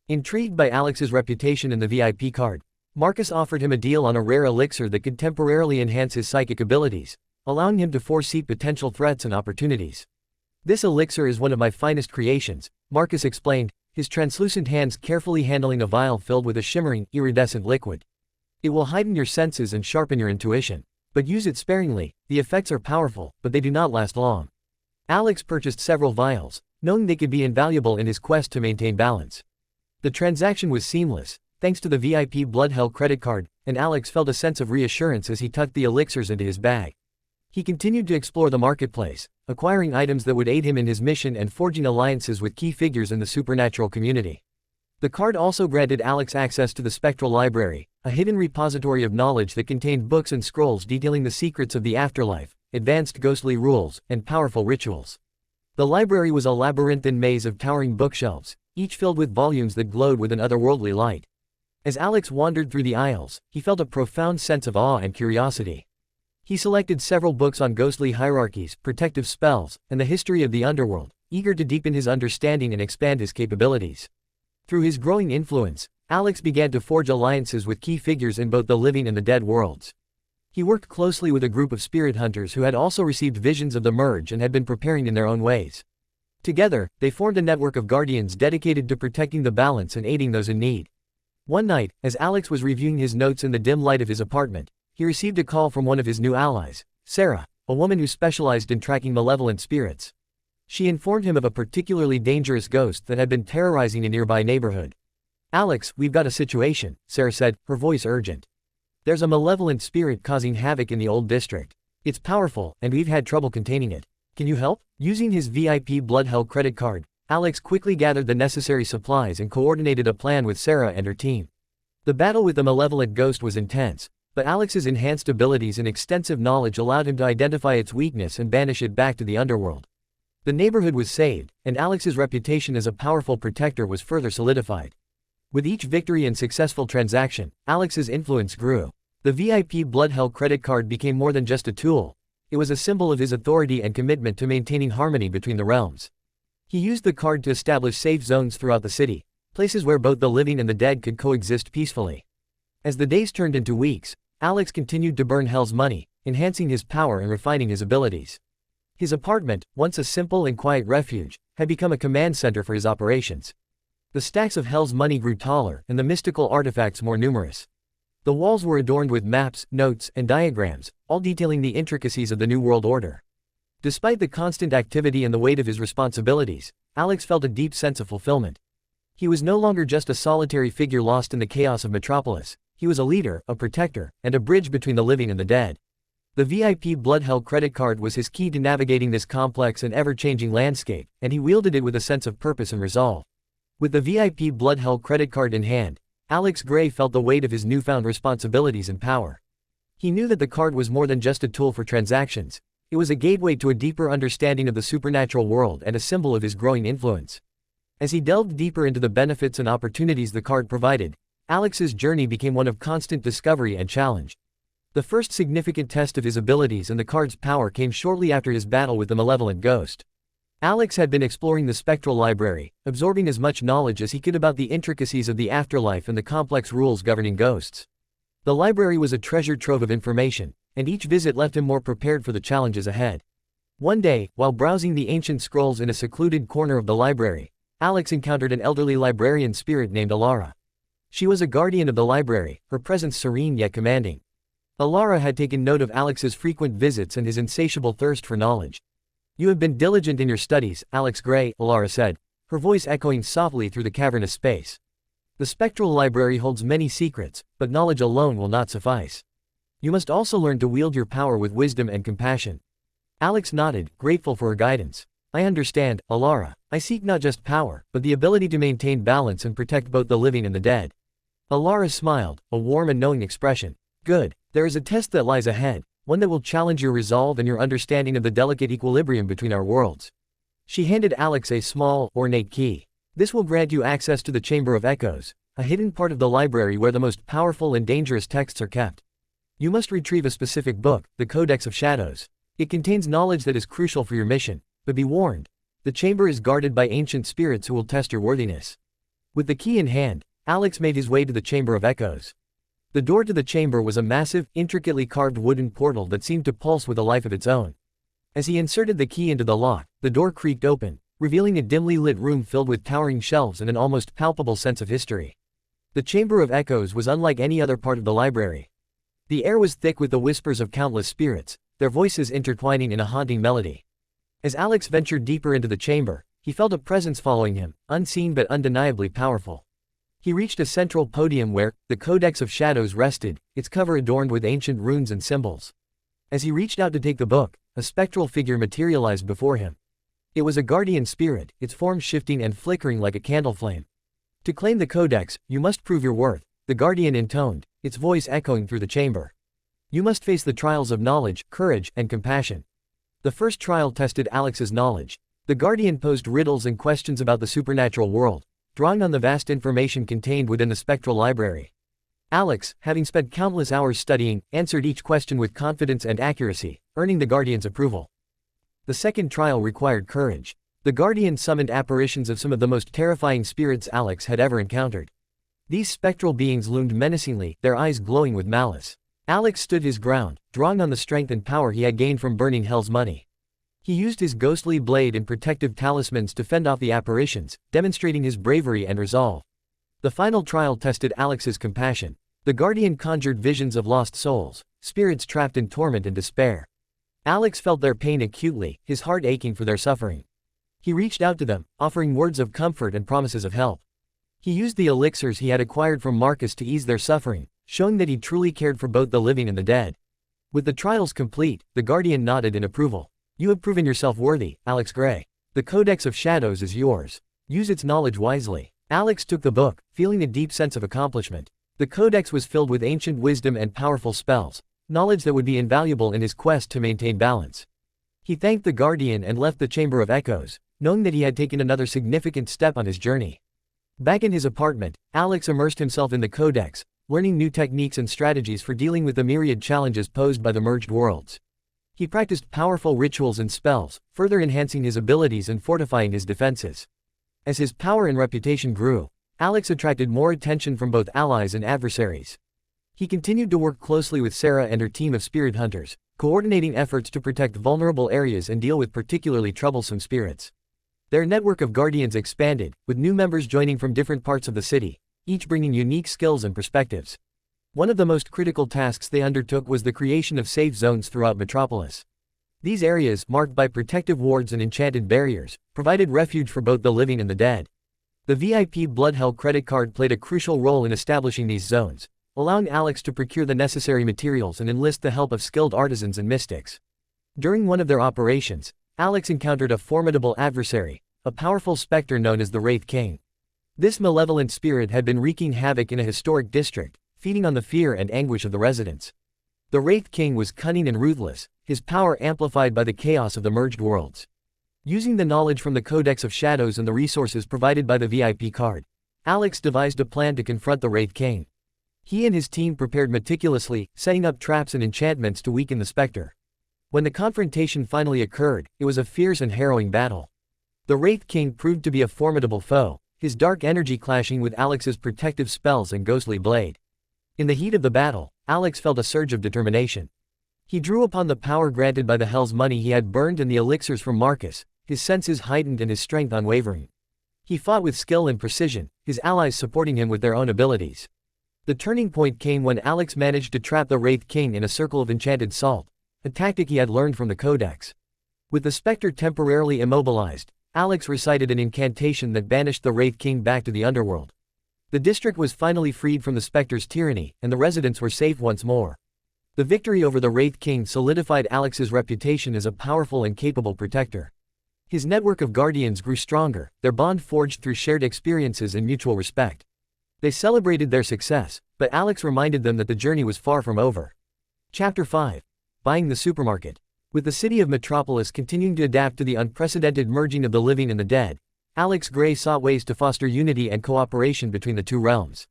Intrigued by Alex's reputation in the VIP card, Marcus offered him a deal on a rare elixir that could temporarily enhance his psychic abilities, allowing him to foresee potential threats and opportunities. "This elixir is one of my finest creations," Marcus explained, his translucent hands carefully handling a vial filled with a shimmering, iridescent liquid. "It will heighten your senses and sharpen your intuition. But use it sparingly, the effects are powerful, but they do not last long." Alex purchased several vials, knowing they could be invaluable in his quest to maintain balance. The transaction was seamless, thanks to the VIP Blood Hell credit card, and Alex felt a sense of reassurance as he tucked the elixirs into his bag. He continued to explore the marketplace, acquiring items that would aid him in his mission and forging alliances with key figures in the supernatural community. The card also granted Alex access to the Spectral Library, a hidden repository of knowledge that contained books and scrolls detailing the secrets of the afterlife, advanced ghostly rules, and powerful rituals. The library was a labyrinthine maze of towering bookshelves, each filled with volumes that glowed with an otherworldly light. As Alex wandered through the aisles, he felt a profound sense of awe and curiosity. He selected several books on ghostly hierarchies, protective spells, and the history of the underworld, eager to deepen his understanding and expand his capabilities. Through his growing influence, Alex began to forge alliances with key figures in both the living and the dead worlds. He worked closely with a group of spirit hunters who had also received visions of the merge and had been preparing in their own ways. Together, they formed a network of guardians dedicated to protecting the balance and aiding those in need. One night, as Alex was reviewing his notes in the dim light of his apartment, he received a call from one of his new allies, Sarah, a woman who specialized in tracking malevolent spirits. She informed him of a particularly dangerous ghost that had been terrorizing a nearby neighborhood. "Alex, we've got a situation," Sarah said, her voice urgent. "There's a malevolent spirit causing havoc in the old district. It's powerful, and we've had trouble containing it. Can you help?" Using his VIP Blood Hell credit card, Alex quickly gathered the necessary supplies and coordinated a plan with Sarah and her team. The battle with the malevolent ghost was intense, but Alex's enhanced abilities and extensive knowledge allowed him to identify its weakness and banish it back to the underworld. The neighborhood was saved, and Alex's reputation as a powerful protector was further solidified. With each victory and successful transaction, Alex's influence grew. The VIP Blood Hell credit card became more than just a tool. It was a symbol of his authority and commitment to maintaining harmony between the realms. He used the card to establish safe zones throughout the city, places where both the living and the dead could coexist peacefully. As the days turned into weeks, Alex continued to burn Hell's money, enhancing his power and refining his abilities. His apartment, once a simple and quiet refuge, had become a command center for his operations. The stacks of Hell's money grew taller, and the mystical artifacts more numerous. The walls were adorned with maps, notes, and diagrams, all detailing the intricacies of the New World Order. Despite the constant activity and the weight of his responsibilities, Alex felt a deep sense of fulfillment. He was no longer just a solitary figure lost in the chaos of Metropolis. He was a leader, a protector, and a bridge between the living and the dead. The VIP Blood Hell credit card was his key to navigating this complex and ever-changing landscape, and he wielded it with a sense of purpose and resolve. With the VIP Blood Hell credit card in hand, Alex Gray felt the weight of his newfound responsibilities and power. He knew that the card was more than just a tool for transactions. It was a gateway to a deeper understanding of the supernatural world and a symbol of his growing influence. As he delved deeper into the benefits and opportunities the card provided, Alex's journey became one of constant discovery and challenge. The first significant test of his abilities and the card's power came shortly after his battle with the malevolent ghost. Alex had been exploring the spectral library, absorbing as much knowledge as he could about the intricacies of the afterlife and the complex rules governing ghosts. The library was a treasure trove of information, and each visit left him more prepared for the challenges ahead. One day, while browsing the ancient scrolls in a secluded corner of the library, Alex encountered an elderly librarian spirit named Alara. She was a guardian of the library, her presence serene yet commanding. Alara had taken note of Alex's frequent visits and his insatiable thirst for knowledge. "You have been diligent in your studies, Alex Gray," Alara said, her voice echoing softly through the cavernous space. "The spectral library holds many secrets, but knowledge alone will not suffice. You must also learn to wield your power with wisdom and compassion." Alex nodded, grateful for her guidance. "I understand, Alara. I seek not just power, but the ability to maintain balance and protect both the living and the dead." Alara smiled, a warm and knowing expression. "Good. There is a test that lies ahead, one that will challenge your resolve and your understanding of the delicate equilibrium between our worlds." She handed Alex a small, ornate key. "This will grant you access to the Chamber of Echoes, a hidden part of the library where the most powerful and dangerous texts are kept. You must retrieve a specific book, the Codex of Shadows. It contains knowledge that is crucial for your mission, but be warned. The chamber is guarded by ancient spirits who will test your worthiness." With the key in hand, Alex made his way to the Chamber of Echoes. The door to the chamber was a massive, intricately carved wooden portal that seemed to pulse with a life of its own. As he inserted the key into the lock, the door creaked open, revealing a dimly lit room filled with towering shelves and an almost palpable sense of history. The Chamber of Echoes was unlike any other part of the library. The air was thick with the whispers of countless spirits, their voices intertwining in a haunting melody. As Alex ventured deeper into the chamber, he felt a presence following him, unseen but undeniably powerful. He reached a central podium where the Codex of Shadows rested, its cover adorned with ancient runes and symbols. As he reached out to take the book, a spectral figure materialized before him. It was a guardian spirit, its form shifting and flickering like a candle flame. "To claim the Codex, you must prove your worth," the guardian intoned, its voice echoing through the chamber. "You must face the trials of knowledge, courage, and compassion." The first trial tested Alex's knowledge. The Guardian posed riddles and questions about the supernatural world, drawing on the vast information contained within the spectral library. Alex, having spent countless hours studying, answered each question with confidence and accuracy, earning the Guardian's approval. The second trial required courage. The Guardian summoned apparitions of some of the most terrifying spirits Alex had ever encountered. These spectral beings loomed menacingly, their eyes glowing with malice. Alex stood his ground, drawing on the strength and power he had gained from burning Hell's money. He used his ghostly blade and protective talismans to fend off the apparitions, demonstrating his bravery and resolve. The final trial tested Alex's compassion. The Guardian conjured visions of lost souls, spirits trapped in torment and despair. Alex felt their pain acutely, his heart aching for their suffering. He reached out to them, offering words of comfort and promises of help. He used the elixirs he had acquired from Marcus to ease their suffering, showing that he truly cared for both the living and the dead. With the trials complete, the Guardian nodded in approval. You have proven yourself worthy, Alex Gray. The Codex of Shadows is yours. Use its knowledge wisely. Alex took the book, feeling a deep sense of accomplishment. The Codex was filled with ancient wisdom and powerful spells, knowledge that would be invaluable in his quest to maintain balance. He thanked the Guardian and left the Chamber of Echoes, knowing that he had taken another significant step on his journey. Back in his apartment, Alex immersed himself in the Codex, learning new techniques and strategies for dealing with the myriad challenges posed by the merged worlds. He practiced powerful rituals and spells, further enhancing his abilities and fortifying his defenses. As his power and reputation grew, Alex attracted more attention from both allies and adversaries. He continued to work closely with Sarah and her team of spirit hunters, coordinating efforts to protect vulnerable areas and deal with particularly troublesome spirits. Their network of guardians expanded, with new members joining from different parts of the city, each bringing unique skills and perspectives. One of the most critical tasks they undertook was the creation of safe zones throughout Metropolis. These areas, marked by protective wards and enchanted barriers, provided refuge for both the living and the dead. The VIP Bloodhell credit card played a crucial role in establishing these zones, allowing Alex to procure the necessary materials and enlist the help of skilled artisans and mystics. During one of their operations, Alex encountered a formidable adversary, a powerful specter known as the Wraith King. This malevolent spirit had been wreaking havoc in a historic district, feeding on the fear and anguish of the residents. The Wraith King was cunning and ruthless, his power amplified by the chaos of the merged worlds. Using the knowledge from the Codex of Shadows and the resources provided by the VIP card, Alex devised a plan to confront the Wraith King. He and his team prepared meticulously, setting up traps and enchantments to weaken the specter. When the confrontation finally occurred, it was a fierce and harrowing battle. The Wraith King proved to be a formidable foe, his dark energy clashing with Alex's protective spells and ghostly blade. In the heat of the battle, Alex felt a surge of determination. He drew upon the power granted by the Hell's money he had burned and the elixirs from Marcus, his senses heightened and his strength unwavering. He fought with skill and precision, his allies supporting him with their own abilities. The turning point came when Alex managed to trap the Wraith King in a circle of enchanted salt, a tactic he had learned from the Codex. With the specter temporarily immobilized, Alex recited an incantation that banished the Wraith King back to the underworld. The district was finally freed from the specter's tyranny, and the residents were safe once more. The victory over the Wraith King solidified Alex's reputation as a powerful and capable protector. His network of guardians grew stronger, their bond forged through shared experiences and mutual respect. They celebrated their success, but Alex reminded them that the journey was far from over. Chapter 5. Buying the Supermarket. With the city of Metropolis continuing to adapt to the unprecedented merging of the living and the dead, Alex Gray sought ways to foster unity and cooperation between the two realms.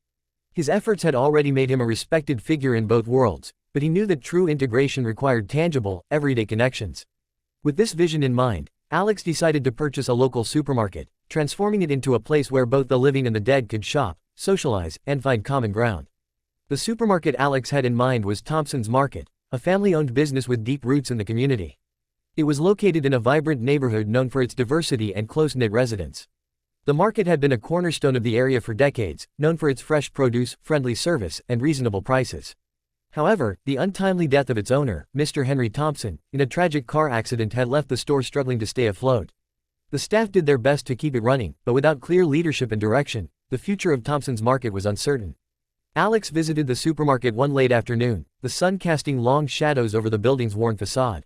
His efforts had already made him a respected figure in both worlds, but he knew that true integration required tangible, everyday connections. With this vision in mind, Alex decided to purchase a local supermarket, transforming it into a place where both the living and the dead could shop, socialize, and find common ground. The supermarket Alex had in mind was Thompson's Market, a family-owned business with deep roots in the community. It was located in a vibrant neighborhood known for its diversity and close-knit residents. The market had been a cornerstone of the area for decades, known for its fresh produce, friendly service, and reasonable prices. However, the untimely death of its owner, Mr. Henry Thompson, in a tragic car accident had left the store struggling to stay afloat. The staff did their best to keep it running, but without clear leadership and direction, the future of Thompson's Market was uncertain. Alex visited the supermarket one late afternoon, the sun casting long shadows over the building's worn facade.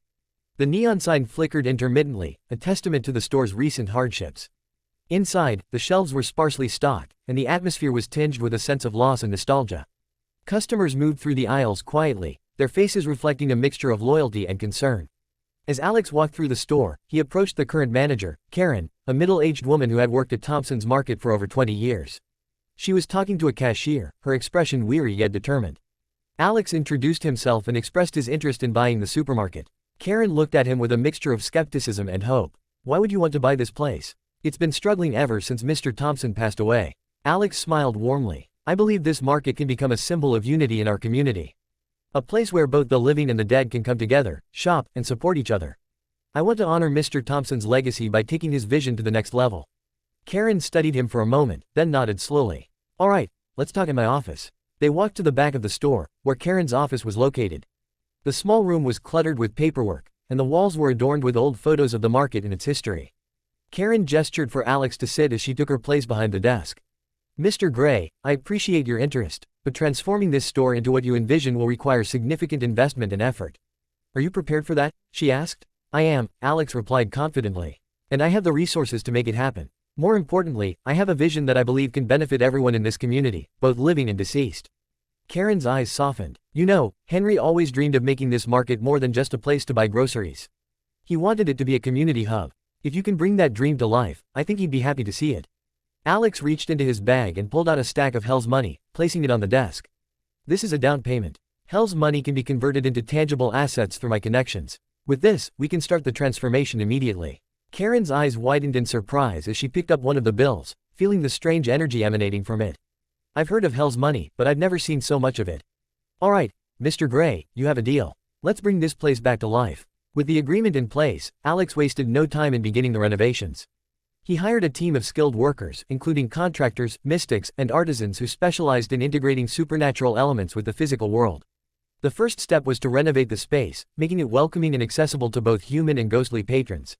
The neon sign flickered intermittently, a testament to the store's recent hardships. Inside, the shelves were sparsely stocked, and the atmosphere was tinged with a sense of loss and nostalgia. Customers moved through the aisles quietly, their faces reflecting a mixture of loyalty and concern. As Alex walked through the store, he approached the current manager, Karen, a middle-aged woman who had worked at Thompson's Market for over 20 years. She was talking to a cashier, her expression weary yet determined. Alex introduced himself and expressed his interest in buying the supermarket. Karen looked at him with a mixture of skepticism and hope. Why would you want to buy this place? It's been struggling ever since Mr. Thompson passed away. Alex smiled warmly. I believe this market can become a symbol of unity in our community. A place where both the living and the dead can come together, shop, and support each other. I want to honor Mr. Thompson's legacy by taking his vision to the next level. Karen studied him for a moment, then nodded slowly. All right, let's talk in my office. They walked to the back of the store, where Karen's office was located. The small room was cluttered with paperwork, and the walls were adorned with old photos of the market and its history. Karen gestured for Alex to sit as she took her place behind the desk. Mr. Gray, I appreciate your interest, but transforming this store into what you envision will require significant investment and effort. Are you prepared for that? She asked. I am, Alex replied confidently. And I have the resources to make it happen. More importantly, I have a vision that I believe can benefit everyone in this community, both living and deceased. Karen's eyes softened. You know, Henry always dreamed of making this market more than just a place to buy groceries. He wanted it to be a community hub. If you can bring that dream to life, I think he'd be happy to see it. Alex reached into his bag and pulled out a stack of Hell's money, placing it on the desk. This is a down payment. Hell's money can be converted into tangible assets through my connections. With this, we can start the transformation immediately. Karen's eyes widened in surprise as she picked up one of the bills, feeling the strange energy emanating from it. I've heard of Hell's money, but I've never seen so much of it. All right, Mr. Gray, you have a deal. Let's bring this place back to life. With the agreement in place, Alex wasted no time in beginning the renovations. He hired a team of skilled workers, including contractors, mystics, and artisans who specialized in integrating supernatural elements with the physical world. The first step was to renovate the space, making it welcoming and accessible to both human and ghostly patrons.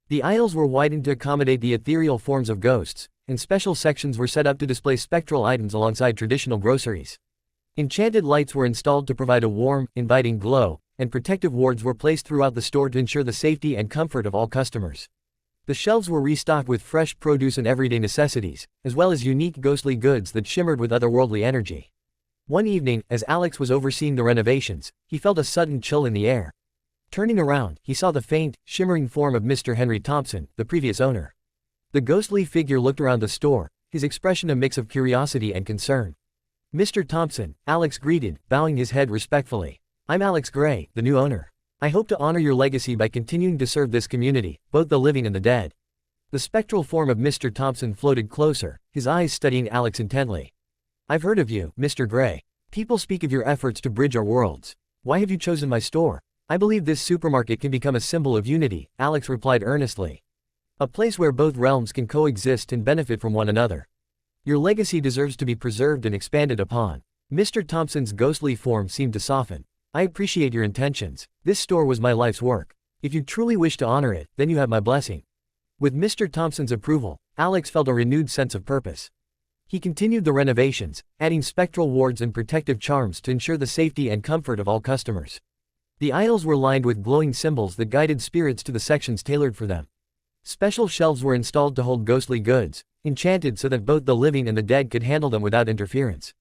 The aisles were widened to accommodate the ethereal forms of ghosts, and special sections were set up to display spectral items alongside traditional groceries. Enchanted lights were installed to provide a warm, inviting glow, and protective wards were placed throughout the store to ensure the safety and comfort of all customers. The shelves were restocked with fresh produce and everyday necessities, as well as unique ghostly goods that shimmered with otherworldly energy. One evening, as Alex was overseeing the renovations, he felt a sudden chill in the air. Turning around, he saw the faint, shimmering form of Mr. Henry Thompson, the previous owner. The ghostly figure looked around the store, his expression a mix of curiosity and concern. Mr. Thompson, Alex greeted, bowing his head respectfully. I'm Alex Gray, the new owner. I hope to honor your legacy by continuing to serve this community, both the living and the dead. The spectral form of Mr. Thompson floated closer, his eyes studying Alex intently. I've heard of you, Mr. Gray. People speak of your efforts to bridge our worlds. Why have you chosen my store? I believe this supermarket can become a symbol of unity, Alex replied earnestly. A place where both realms can coexist and benefit from one another. Your legacy deserves to be preserved and expanded upon. Mr. Thompson's ghostly form seemed to soften. I appreciate your intentions. This store was my life's work. If you truly wish to honor it, then you have my blessing. With Mr. Thompson's approval, Alex felt a renewed sense of purpose. He continued the renovations, adding spectral wards and protective charms to ensure the safety and comfort of all customers. The aisles were lined with glowing symbols that guided spirits to the sections tailored for them. Special shelves were installed to hold ghostly goods, enchanted so that both the living and the dead could handle them without interference.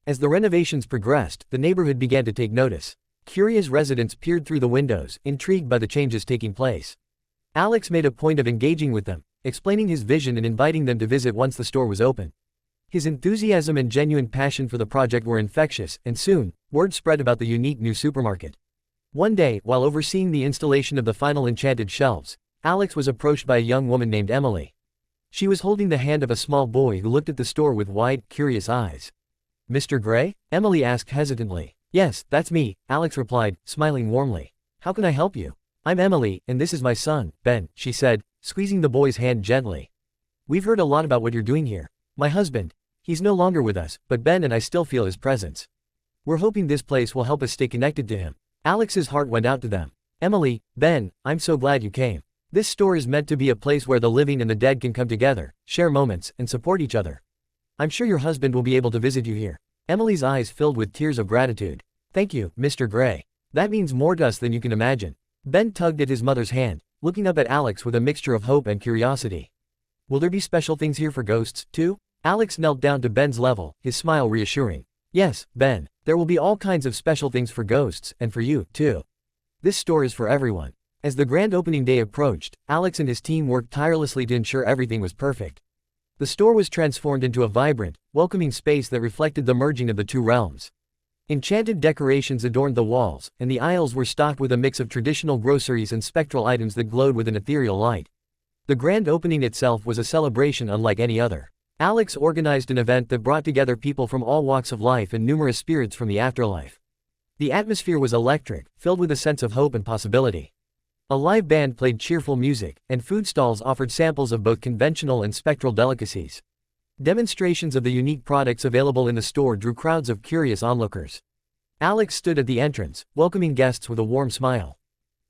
As the renovations progressed, the neighborhood began to take notice. Curious residents peered through the windows, intrigued by the changes taking place. Alex made a point of engaging with them, explaining his vision and inviting them to visit once the store was open. His enthusiasm and genuine passion for the project were infectious, and soon, word spread about the unique new supermarket. One day, while overseeing the installation of the final enchanted shelves, Alex was approached by a young woman named Emily. She was holding the hand of a small boy who looked at the store with wide, curious eyes. Mr. Gray? Emily asked hesitantly. Yes, that's me, Alex replied, smiling warmly. How can I help you? I'm Emily, and this is my son, Ben, she said, squeezing the boy's hand gently. We've heard a lot about what you're doing here. My husband, he's no longer with us, but Ben and I still feel his presence. We're hoping this place will help us stay connected to him. Alex's heart went out to them. Emily, Ben, I'm so glad you came. This store is meant to be a place where the living and the dead can come together, share moments, and support each other. I'm sure your husband will be able to visit you here. Emily's eyes filled with tears of gratitude. Thank you, Mr. Gray. That means more to us than you can imagine. Ben tugged at his mother's hand, looking up at Alex with a mixture of hope and curiosity. Will there be special things here for ghosts, too? Alex knelt down to Ben's level, his smile reassuring. Yes, Ben, there will be all kinds of special things for ghosts, and for you, too. This store is for everyone. As the grand opening day approached, Alex and his team worked tirelessly to ensure everything was perfect. The store was transformed into a vibrant, welcoming space that reflected the merging of the two realms. Enchanted decorations adorned the walls, and the aisles were stocked with a mix of traditional groceries and spectral items that glowed with an ethereal light. The grand opening itself was a celebration unlike any other. Alex organized an event that brought together people from all walks of life and numerous spirits from the afterlife. The atmosphere was electric, filled with a sense of hope and possibility. A live band played cheerful music, and food stalls offered samples of both conventional and spectral delicacies. Demonstrations of the unique products available in the store drew crowds of curious onlookers. Alex stood at the entrance, welcoming guests with a warm smile.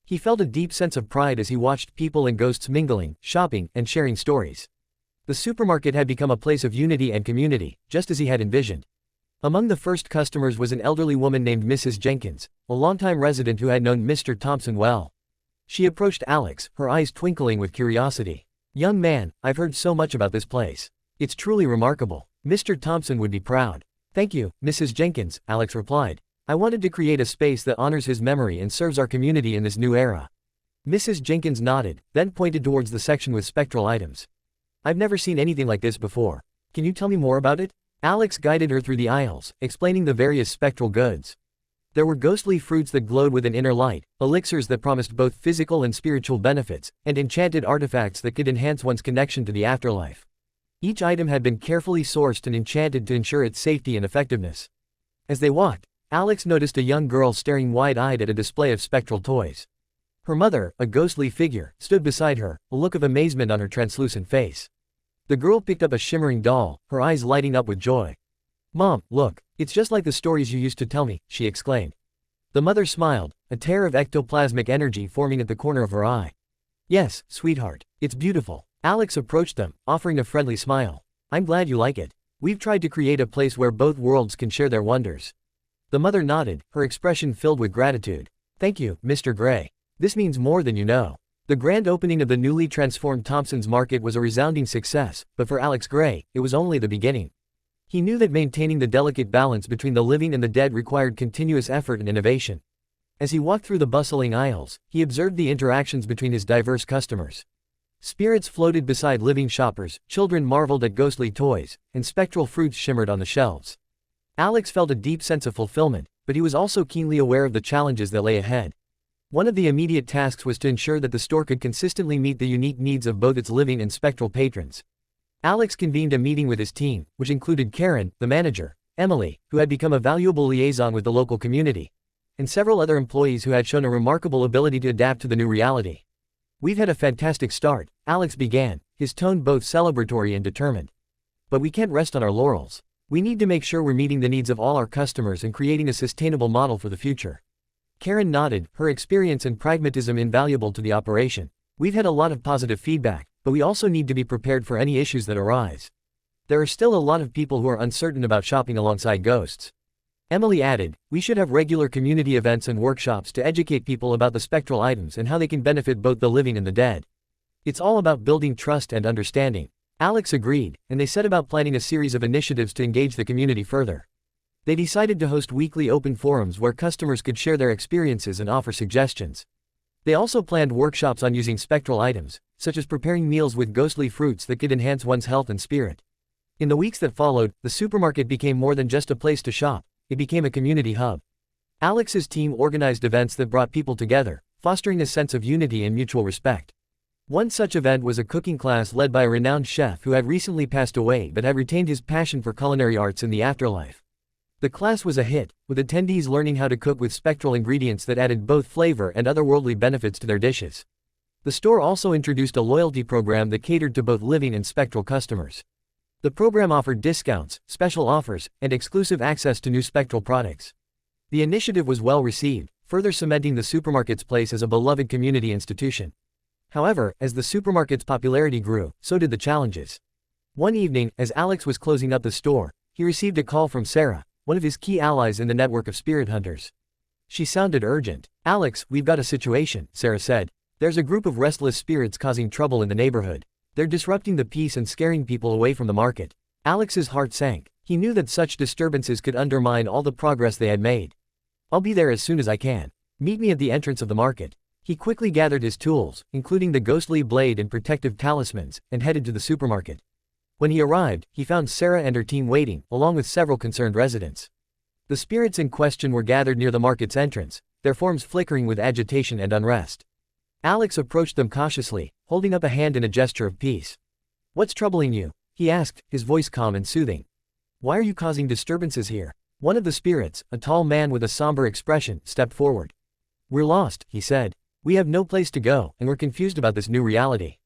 He felt a deep sense of pride as he watched people and ghosts mingling, shopping, and sharing stories. The supermarket had become a place of unity and community, just as he had envisioned. Among the first customers was an elderly woman named Mrs. Jenkins, a longtime resident who had known Mr. Thompson well. She approached Alex, her eyes twinkling with curiosity. "Young man, I've heard so much about this place. It's truly remarkable. Mr. Thompson would be proud." "Thank you, Mrs. Jenkins," Alex replied. "I wanted to create a space that honors his memory and serves our community in this new era." Mrs. Jenkins nodded, then pointed towards the section with spectral items. "I've never seen anything like this before. Can you tell me more about it?" Alex guided her through the aisles, explaining the various spectral goods. There were ghostly fruits that glowed with an inner light, elixirs that promised both physical and spiritual benefits, and enchanted artifacts that could enhance one's connection to the afterlife. Each item had been carefully sourced and enchanted to ensure its safety and effectiveness. As they walked, Alex noticed a young girl staring wide-eyed at a display of spectral toys. Her mother, a ghostly figure, stood beside her, a look of amazement on her translucent face. The girl picked up a shimmering doll, her eyes lighting up with joy. "Mom, look, it's just like the stories you used to tell me," she exclaimed. The mother smiled, a tear of ectoplasmic energy forming at the corner of her eye. "Yes, sweetheart, it's beautiful." Alex approached them, offering a friendly smile. "I'm glad you like it. We've tried to create a place where both worlds can share their wonders." The mother nodded, her expression filled with gratitude. "Thank you, Mr. Gray. This means more than you know." The grand opening of the newly transformed Thompson's Market was a resounding success, but for Alex Gray, it was only the beginning. He knew that maintaining the delicate balance between the living and the dead required continuous effort and innovation. As he walked through the bustling aisles, he observed the interactions between his diverse customers. Spirits floated beside living shoppers, children marveled at ghostly toys, and spectral fruits shimmered on the shelves. Alex felt a deep sense of fulfillment, but he was also keenly aware of the challenges that lay ahead. One of the immediate tasks was to ensure that the store could consistently meet the unique needs of both its living and spectral patrons. Alex convened a meeting with his team, which included Karen, the manager, Emily, who had become a valuable liaison with the local community, and several other employees who had shown a remarkable ability to adapt to the new reality. "We've had a fantastic start," Alex began, his tone both celebratory and determined. "But we can't rest on our laurels. We need to make sure we're meeting the needs of all our customers and creating a sustainable model for the future." Karen nodded, her experience and pragmatism invaluable to the operation. "We've had a lot of positive feedback, but we also need to be prepared for any issues that arise. There are still a lot of people who are uncertain about shopping alongside ghosts." Emily added, "We should have regular community events and workshops to educate people about the spectral items and how they can benefit both the living and the dead. It's all about building trust and understanding." Alex agreed, and they set about planning a series of initiatives to engage the community further. They decided to host weekly open forums where customers could share their experiences and offer suggestions. They also planned workshops on using spectral items, such as preparing meals with ghostly fruits that could enhance one's health and spirit. In the weeks that followed, the supermarket became more than just a place to shop, it became a community hub. Alex's team organized events that brought people together, fostering a sense of unity and mutual respect. One such event was a cooking class led by a renowned chef who had recently passed away but had retained his passion for culinary arts in the afterlife. The class was a hit, with attendees learning how to cook with spectral ingredients that added both flavor and otherworldly benefits to their dishes. The store also introduced a loyalty program that catered to both living and spectral customers. The program offered discounts, special offers, and exclusive access to new spectral products. The initiative was well received, further cementing the supermarket's place as a beloved community institution. However, as the supermarket's popularity grew, so did the challenges. One evening, as Alex was closing up the store, he received a call from Sarah, one of his key allies in the network of spirit hunters. She sounded urgent. "Alex, we've got a situation," Sarah said. "There's a group of restless spirits causing trouble in the neighborhood. They're disrupting the peace and scaring people away from the market." Alex's heart sank. He knew that such disturbances could undermine all the progress they had made. "I'll be there as soon as I can. Meet me at the entrance of the market." He quickly gathered his tools, including the ghostly blade and protective talismans, and headed to the supermarket. When he arrived, he found Sarah and her team waiting, along with several concerned residents. The spirits in question were gathered near the market's entrance, their forms flickering with agitation and unrest. Alex approached them cautiously, holding up a hand in a gesture of peace. "What's troubling you?" he asked, his voice calm and soothing. "Why are you causing disturbances here?" One of the spirits, a tall man with a somber expression, stepped forward. "We're lost," he said. "We have no place to go, and we're confused about this new reality.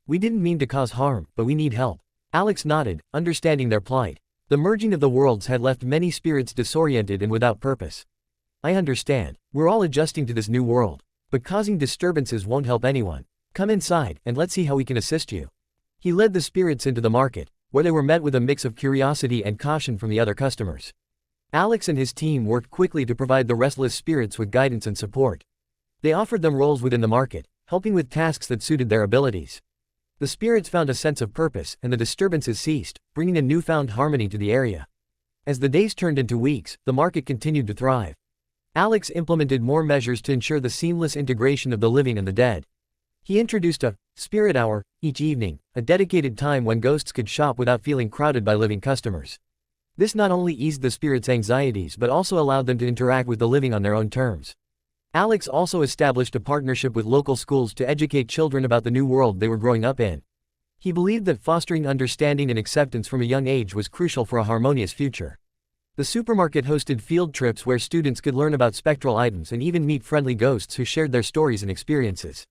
We didn't mean to cause harm, but we need help." Alex nodded, understanding their plight. The merging of the worlds had left many spirits disoriented and without purpose. "I understand. We're all adjusting to this new world. But causing disturbances won't help anyone. Come inside, and let's see how we can assist you." He led the spirits into the market, where they were met with a mix of curiosity and caution from the other customers. Alex and his team worked quickly to provide the restless spirits with guidance and support. They offered them roles within the market, helping with tasks that suited their abilities. The spirits found a sense of purpose, and the disturbances ceased, bringing a newfound harmony to the area. As the days turned into weeks, the market continued to thrive. Alex implemented more measures to ensure the seamless integration of the living and the dead. He introduced a spirit hour each evening, a dedicated time when ghosts could shop without feeling crowded by living customers. This not only eased the spirits' anxieties but also allowed them to interact with the living on their own terms. Alex also established a partnership with local schools to educate children about the new world they were growing up in. He believed that fostering understanding and acceptance from a young age was crucial for a harmonious future. The supermarket hosted field trips where students could learn about spectral items and even meet friendly ghosts who shared their stories and experiences.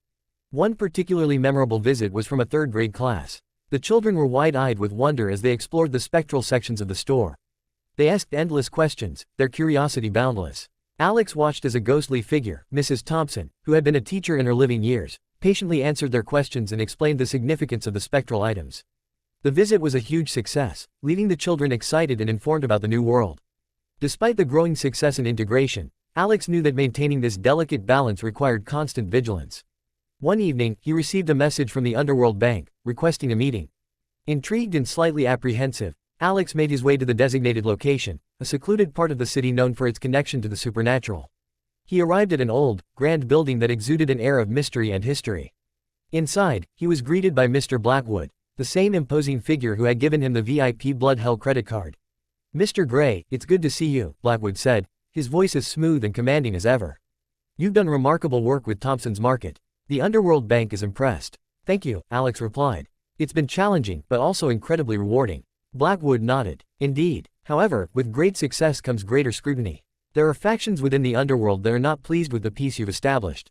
One particularly memorable visit was from a third-grade class. The children were wide-eyed with wonder as they explored the spectral sections of the store. They asked endless questions, their curiosity boundless. Alex watched as a ghostly figure, Mrs. Thompson, who had been a teacher in her living years, patiently answered their questions and explained the significance of the spectral items. The visit was a huge success, leaving the children excited and informed about the new world. Despite the growing success and integration, Alex knew that maintaining this delicate balance required constant vigilance. One evening, he received a message from the Underworld Bank, requesting a meeting. Intrigued and slightly apprehensive, Alex made his way to the designated location, a secluded part of the city known for its connection to the supernatural. He arrived at an old, grand building that exuded an air of mystery and history. Inside, he was greeted by Mr. Blackwood, the same imposing figure who had given him the VIP Blood Hell credit card. "Mr. Gray, it's good to see you," Blackwood said, his voice as smooth and commanding as ever. "You've done remarkable work with Thompson's Market. The Underworld Bank is impressed." "Thank you," Alex replied. "It's been challenging, but also incredibly rewarding." Blackwood nodded. "Indeed. However, with great success comes greater scrutiny. There are factions within the underworld that are not pleased with the peace you've established.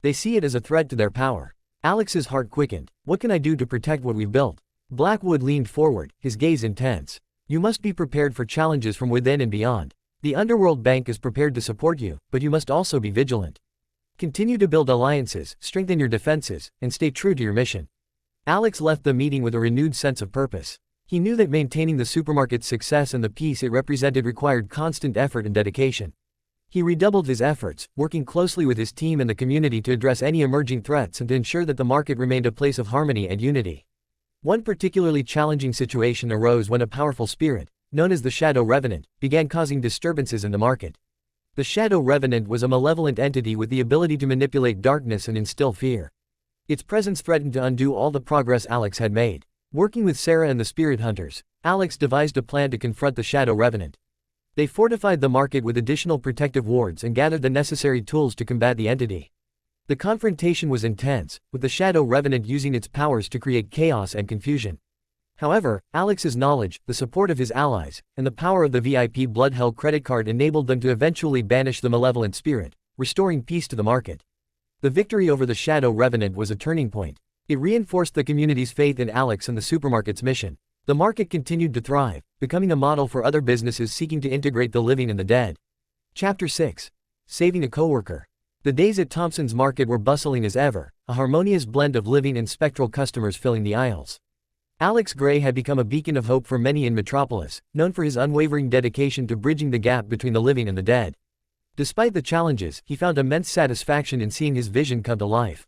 They see it as a threat to their power." Alex's heart quickened. "What can I do to protect what we've built?" Blackwood leaned forward, his gaze intense. "You must be prepared for challenges from within and beyond. The Underworld Bank is prepared to support you, but you must also be vigilant. Continue to build alliances, strengthen your defenses, and stay true to your mission." Alex left the meeting with a renewed sense of purpose. He knew that maintaining the supermarket's success and the peace it represented required constant effort and dedication. He redoubled his efforts, working closely with his team and the community to address any emerging threats and to ensure that the market remained a place of harmony and unity. One particularly challenging situation arose when a powerful spirit, known as the Shadow Revenant, began causing disturbances in the market. The Shadow Revenant was a malevolent entity with the ability to manipulate darkness and instill fear. Its presence threatened to undo all the progress Alex had made. Working with Sarah and the Spirit Hunters, Alex devised a plan to confront the Shadow Revenant. They fortified the market with additional protective wards and gathered the necessary tools to combat the entity. The confrontation was intense, with the Shadow Revenant using its powers to create chaos and confusion. However, Alex's knowledge, the support of his allies, and the power of the VIP Blood Hell credit card enabled them to eventually banish the malevolent spirit, restoring peace to the market. The victory over the Shadow Revenant was a turning point. It reinforced the community's faith in Alex and the supermarket's mission. The market continued to thrive, becoming a model for other businesses seeking to integrate the living and the dead. Chapter 6. Saving a Coworker. The days at Thompson's Market were bustling as ever, a harmonious blend of living and spectral customers filling the aisles. Alex Gray had become a beacon of hope for many in Metropolis, known for his unwavering dedication to bridging the gap between the living and the dead. Despite the challenges, he found immense satisfaction in seeing his vision come to life.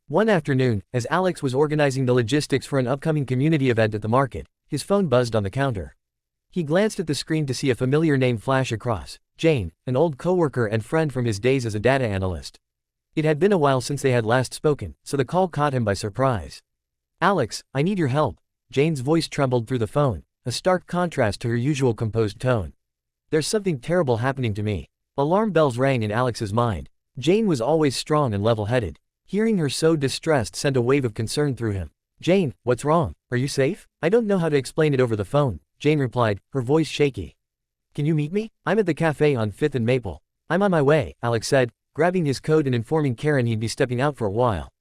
One afternoon, as Alex was organizing the logistics for an upcoming community event at the market, his phone buzzed on the counter. He glanced at the screen to see a familiar name flash across: Jane, an old coworker and friend from his days as a data analyst. It had been a while since they had last spoken, so the call caught him by surprise. "Alex, I need your help." Jane's voice trembled through the phone, a stark contrast to her usual composed tone. "There's something terrible happening to me." Alarm bells rang in Alex's mind. Jane was always strong and level-headed. Hearing her so distressed sent a wave of concern through him. "Jane, what's wrong? Are you safe?" "I don't know how to explain it over the phone," Jane replied, her voice shaky. "Can you meet me? I'm at the cafe on 5th and Maple." "I'm on my way," Alex said, grabbing his coat and informing Karen he'd be stepping out for a while.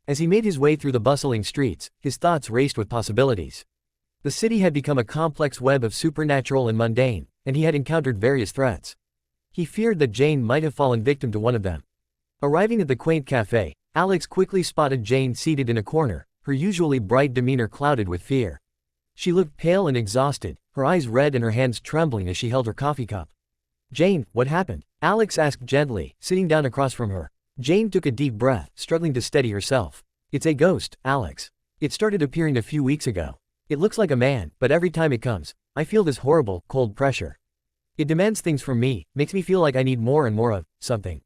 As he made his way through the bustling streets, his thoughts raced with possibilities. The city had become a complex web of supernatural and mundane, and he had encountered various threats. He feared that Jane might have fallen victim to one of them. Arriving at the quaint cafe, Alex quickly spotted Jane seated in a corner, her usually bright demeanor clouded with fear. She looked pale and exhausted, her eyes red and her hands trembling as she held her coffee cup. "Jane, what happened?" Alex asked gently, sitting down across from her. Jane took a deep breath, struggling to steady herself. "It's a ghost, Alex. It started appearing a few weeks ago. It looks like a man, but every time it comes, I feel this horrible, cold pressure. It demands things from me, makes me feel like I need more and more of something.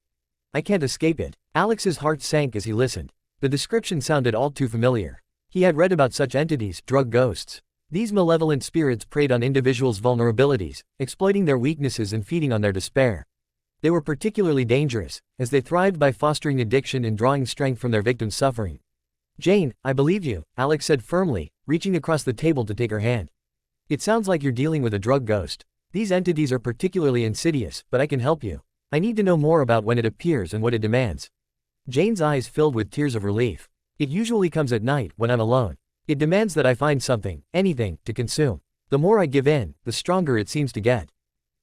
I can't escape it." Alex's heart sank as he listened. The description sounded all too familiar. He had read about such entities, drug ghosts. These malevolent spirits preyed on individuals' vulnerabilities, exploiting their weaknesses and feeding on their despair. They were particularly dangerous, as they thrived by fostering addiction and drawing strength from their victims' suffering. "Jane, I believe you," Alex said firmly, reaching across the table to take her hand. "It sounds like you're dealing with a drug ghost. These entities are particularly insidious, but I can help you. I need to know more about when it appears and what it demands." Jane's eyes filled with tears of relief. "It usually comes at night, when I'm alone. It demands that I find something, anything, to consume. The more I give in, the stronger it seems to get.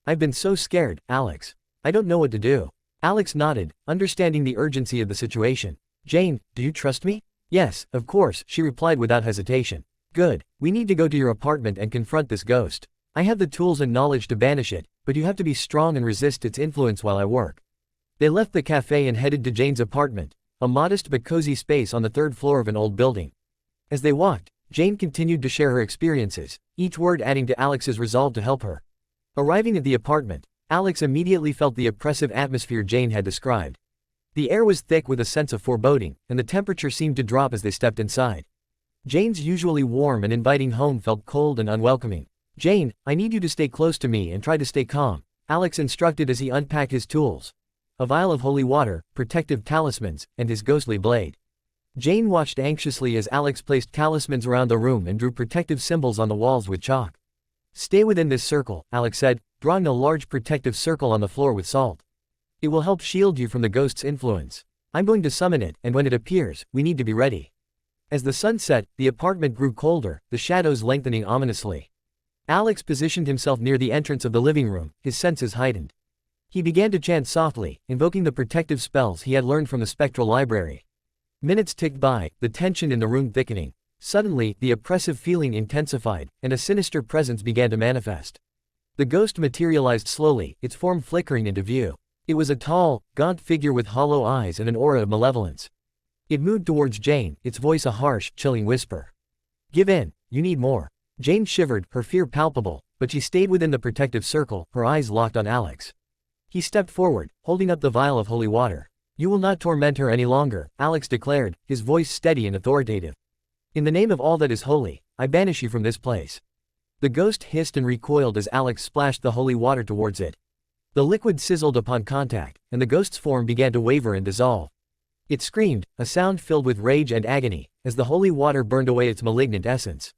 I've been so scared, Alex. I don't know what to do." Alex nodded, understanding the urgency of the situation. "Jane, do you trust me?" "Yes, of course," she replied without hesitation. "Good. We need to go to your apartment and confront this ghost. I have the tools and knowledge to banish it, but you have to be strong and resist its influence while I work." They left the cafe and headed to Jane's apartment, a modest but cozy space on the 3rd floor of an old building. As they walked, Jane continued to share her experiences, each word adding to Alex's resolve to help her. Arriving at the apartment, Alex immediately felt the oppressive atmosphere Jane had described. The air was thick with a sense of foreboding, and the temperature seemed to drop as they stepped inside. Jane's usually warm and inviting home felt cold and unwelcoming. "Jane, I need you to stay close to me and try to stay calm," Alex instructed as he unpacked his tools. A vial of holy water, protective talismans, and his ghostly blade. Jane watched anxiously as Alex placed talismans around the room and drew protective symbols on the walls with chalk. "Stay within this circle," Alex said, drawing a large protective circle on the floor with salt. "It will help shield you from the ghost's influence. I'm going to summon it, and when it appears, we need to be ready." As the sun set, the apartment grew colder, the shadows lengthening ominously. Alex positioned himself near the entrance of the living room, his senses heightened. He began to chant softly, invoking the protective spells he had learned from the spectral library. Minutes ticked by, the tension in the room thickening. Suddenly, the oppressive feeling intensified, and a sinister presence began to manifest. The ghost materialized slowly, its form flickering into view. It was a tall, gaunt figure with hollow eyes and an aura of malevolence. It moved towards Jane, its voice a harsh, chilling whisper. "Give in, you need more." Jane shivered, her fear palpable, but she stayed within the protective circle, her eyes locked on Alex. He stepped forward, holding up the vial of holy water. "You will not torment her any longer," Alex declared, his voice steady and authoritative. "In the name of all that is holy, I banish you from this place." The ghost hissed and recoiled as Alex splashed the holy water towards it. The liquid sizzled upon contact, and the ghost's form began to waver and dissolve. It screamed, a sound filled with rage and agony, as the holy water burned away its malignant essence.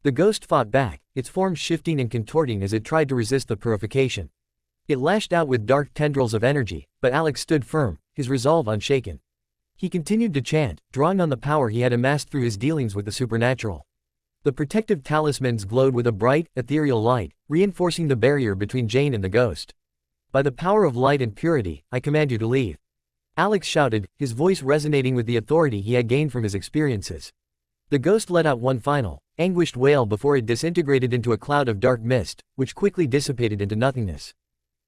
The ghost fought back, its form shifting and contorting as it tried to resist the purification. It lashed out with dark tendrils of energy, but Alex stood firm, his resolve unshaken. He continued to chant, drawing on the power he had amassed through his dealings with the supernatural. The protective talismans glowed with a bright, ethereal light, reinforcing the barrier between Jane and the ghost. "By the power of light and purity, I command you to leave," Alex shouted, his voice resonating with the authority he had gained from his experiences. The ghost let out one final, anguished wail before it disintegrated into a cloud of dark mist, which quickly dissipated into nothingness.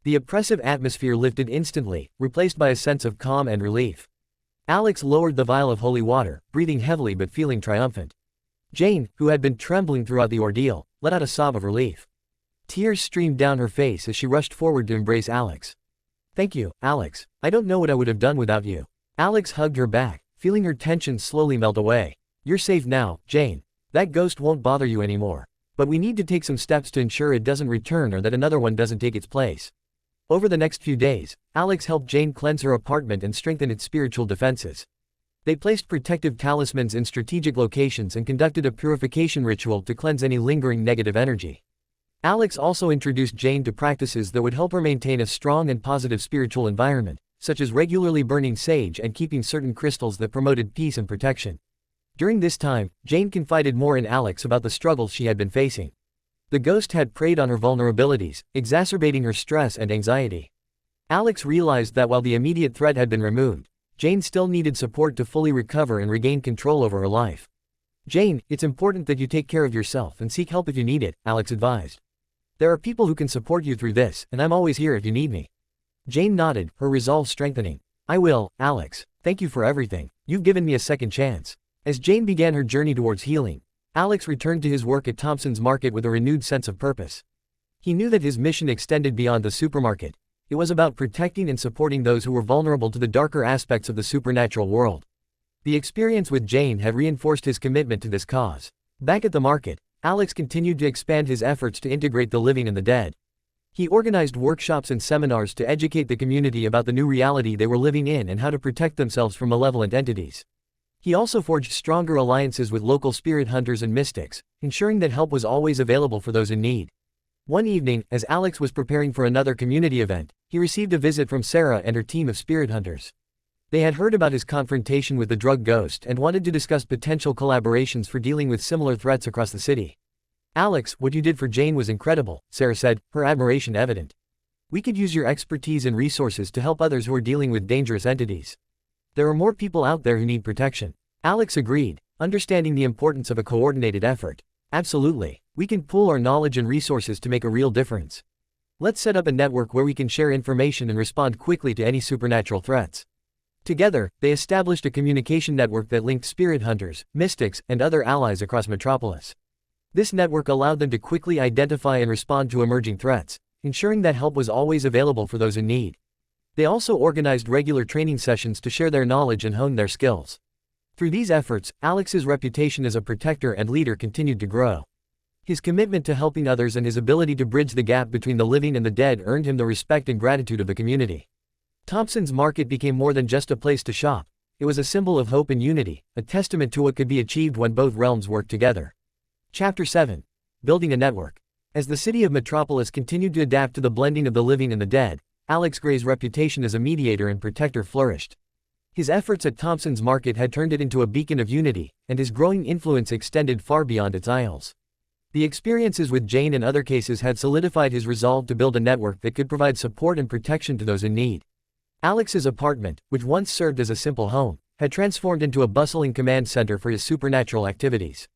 The oppressive atmosphere lifted instantly, replaced by a sense of calm and relief. Alex lowered the vial of holy water, breathing heavily but feeling triumphant. Jane, who had been trembling throughout the ordeal, let out a sob of relief. Tears streamed down her face as she rushed forward to embrace Alex. "Thank you, Alex. I don't know what I would have done without you." Alex hugged her back, feeling her tension slowly melt away. You're safe now, Jane. That ghost won't bother you anymore. But we need to take some steps to ensure it doesn't return or that another one doesn't take its place. Over the next few days, Alex helped Jane cleanse her apartment and strengthen its spiritual defenses. They placed protective talismans in strategic locations and conducted a purification ritual to cleanse any lingering negative energy. Alex also introduced Jane to practices that would help her maintain a strong and positive spiritual environment, such as regularly burning sage and keeping certain crystals that promoted peace and protection. During this time, Jane confided more in Alex about the struggles she had been facing. The ghost had preyed on her vulnerabilities, exacerbating her stress and anxiety. Alex realized that while the immediate threat had been removed, Jane still needed support to fully recover and regain control over her life. Jane, it's important that you take care of yourself and seek help if you need it, Alex advised. There are people who can support you through this, and I'm always here if you need me. Jane nodded, her resolve strengthening. I will, Alex. Thank you for everything. You've given me a second chance. As Jane began her journey towards healing, Alex returned to his work at Thompson's Market with a renewed sense of purpose. He knew that his mission extended beyond the supermarket. It was about protecting and supporting those who were vulnerable to the darker aspects of the supernatural world. The experience with Jane had reinforced his commitment to this cause. Back at the market, Alex continued to expand his efforts to integrate the living and the dead. He organized workshops and seminars to educate the community about the new reality they were living in and how to protect themselves from malevolent entities. He also forged stronger alliances with local spirit hunters and mystics, ensuring that help was always available for those in need. One evening, as Alex was preparing for another community event, he received a visit from Sarah and her team of spirit hunters. They had heard about his confrontation with the drug ghost and wanted to discuss potential collaborations for dealing with similar threats across the city. Alex, what you did for Jane was incredible, Sarah said, her admiration evident. We could use your expertise and resources to help others who are dealing with dangerous entities. There are more people out there who need protection. Alex agreed, understanding the importance of a coordinated effort. Absolutely. We can pool our knowledge and resources to make a real difference. Let's set up a network where we can share information and respond quickly to any supernatural threats. Together, they established a communication network that linked spirit hunters, mystics, and other allies across Metropolis. This network allowed them to quickly identify and respond to emerging threats, ensuring that help was always available for those in need. They also organized regular training sessions to share their knowledge and hone their skills. Through these efforts, Alex's reputation as a protector and leader continued to grow. His commitment to helping others and his ability to bridge the gap between the living and the dead earned him the respect and gratitude of the community. Thompson's Market became more than just a place to shop. It was a symbol of hope and unity, a testament to what could be achieved when both realms worked together. Chapter 7. Building a Network. As the city of Metropolis continued to adapt to the blending of the living and the dead, Alex Gray's reputation as a mediator and protector flourished. His efforts at Thompson's Market had turned it into a beacon of unity, and his growing influence extended far beyond its aisles. The experiences with Jane and other cases had solidified his resolve to build a network that could provide support and protection to those in need. Alex's apartment, which once served as a simple home, had transformed into a bustling command center for his supernatural activities.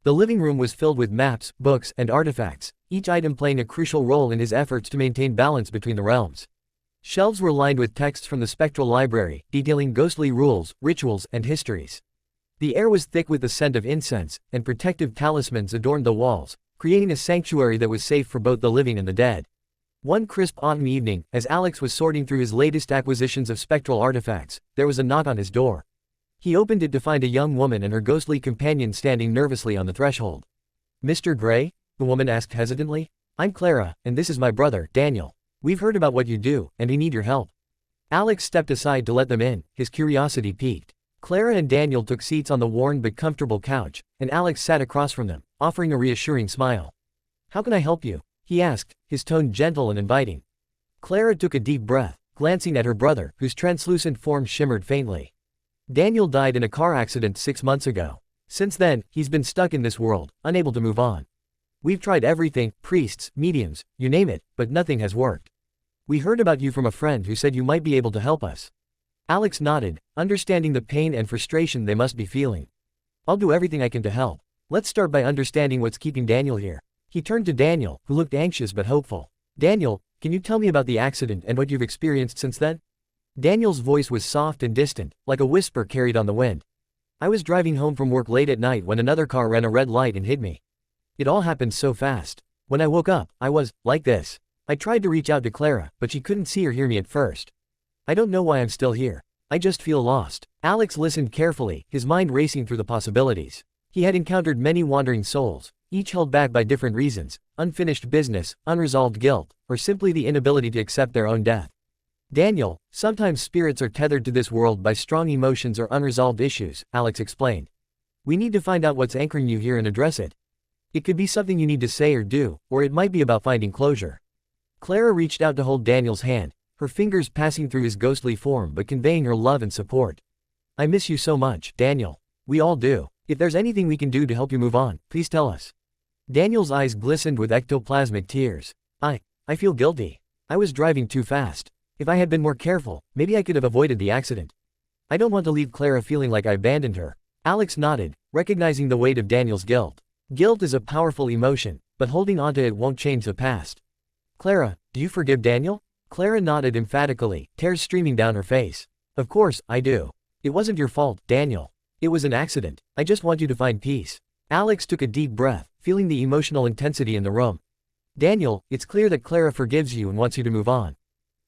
The living room was filled with maps, books, and artifacts, each item playing a crucial role in his efforts to maintain balance between the realms. Shelves were lined with texts from the spectral library, detailing ghostly rules, rituals, and histories. The air was thick with the scent of incense, and protective talismans adorned the walls, creating a sanctuary that was safe for both the living and the dead. One crisp autumn evening, as Alex was sorting through his latest acquisitions of spectral artifacts, there was a knock on his door. He opened it to find a young woman and her ghostly companion standing nervously on the threshold. "Mr. Gray?" the woman asked hesitantly. "I'm Clara, and this is my brother, Daniel. We've heard about what you do, and we need your help." Alex stepped aside to let them in, his curiosity piqued. Clara and Daniel took seats on the worn but comfortable couch, and Alex sat across from them, offering a reassuring smile. "How can I help you?" he asked, his tone gentle and inviting. Clara took a deep breath, glancing at her brother, whose translucent form shimmered faintly. "Daniel died in a car accident 6 months ago. Since then, he's been stuck in this world, unable to move on. We've tried everything, priests, mediums, you name it, but nothing has worked. We heard about you from a friend who said you might be able to help us." Alex nodded, understanding the pain and frustration they must be feeling. "I'll do everything I can to help. Let's start by understanding what's keeping Daniel here." He turned to Daniel, who looked anxious but hopeful. "Daniel, can you tell me about the accident and what you've experienced since then?" Daniel's voice was soft and distant, like a whisper carried on the wind. "I was driving home from work late at night when another car ran a red light and hit me. It all happened so fast. When I woke up, I was, like this. I tried to reach out to Clara, but she couldn't see or hear me at first. I don't know why I'm still here. I just feel lost. Alex listened carefully, his mind racing through the possibilities. He had encountered many wandering souls, each held back by different reasons: unfinished business, unresolved guilt, or simply the inability to accept their own death. Daniel, sometimes spirits are tethered to this world by strong emotions or unresolved issues, Alex explained. We need to find out what's anchoring you here and address it. It could be something you need to say or do, or it might be about finding closure. Clara reached out to hold Daniel's hand, her fingers passing through his ghostly form but conveying her love and support. I miss you so much, Daniel. We all do. If there's anything we can do to help you move on, please tell us. Daniel's eyes glistened with ectoplasmic tears. I feel guilty. I was driving too fast. If I had been more careful, maybe I could have avoided the accident. I don't want to leave Clara feeling like I abandoned her. Alex nodded, recognizing the weight of Daniel's guilt. Guilt is a powerful emotion, but holding onto it won't change the past. Clara, do you forgive Daniel? Clara nodded emphatically, tears streaming down her face. Of course, I do. It wasn't your fault, Daniel. It was an accident. I just want you to find peace. Alex took a deep breath, feeling the emotional intensity in the room. Daniel, it's clear that Clara forgives you and wants you to move on.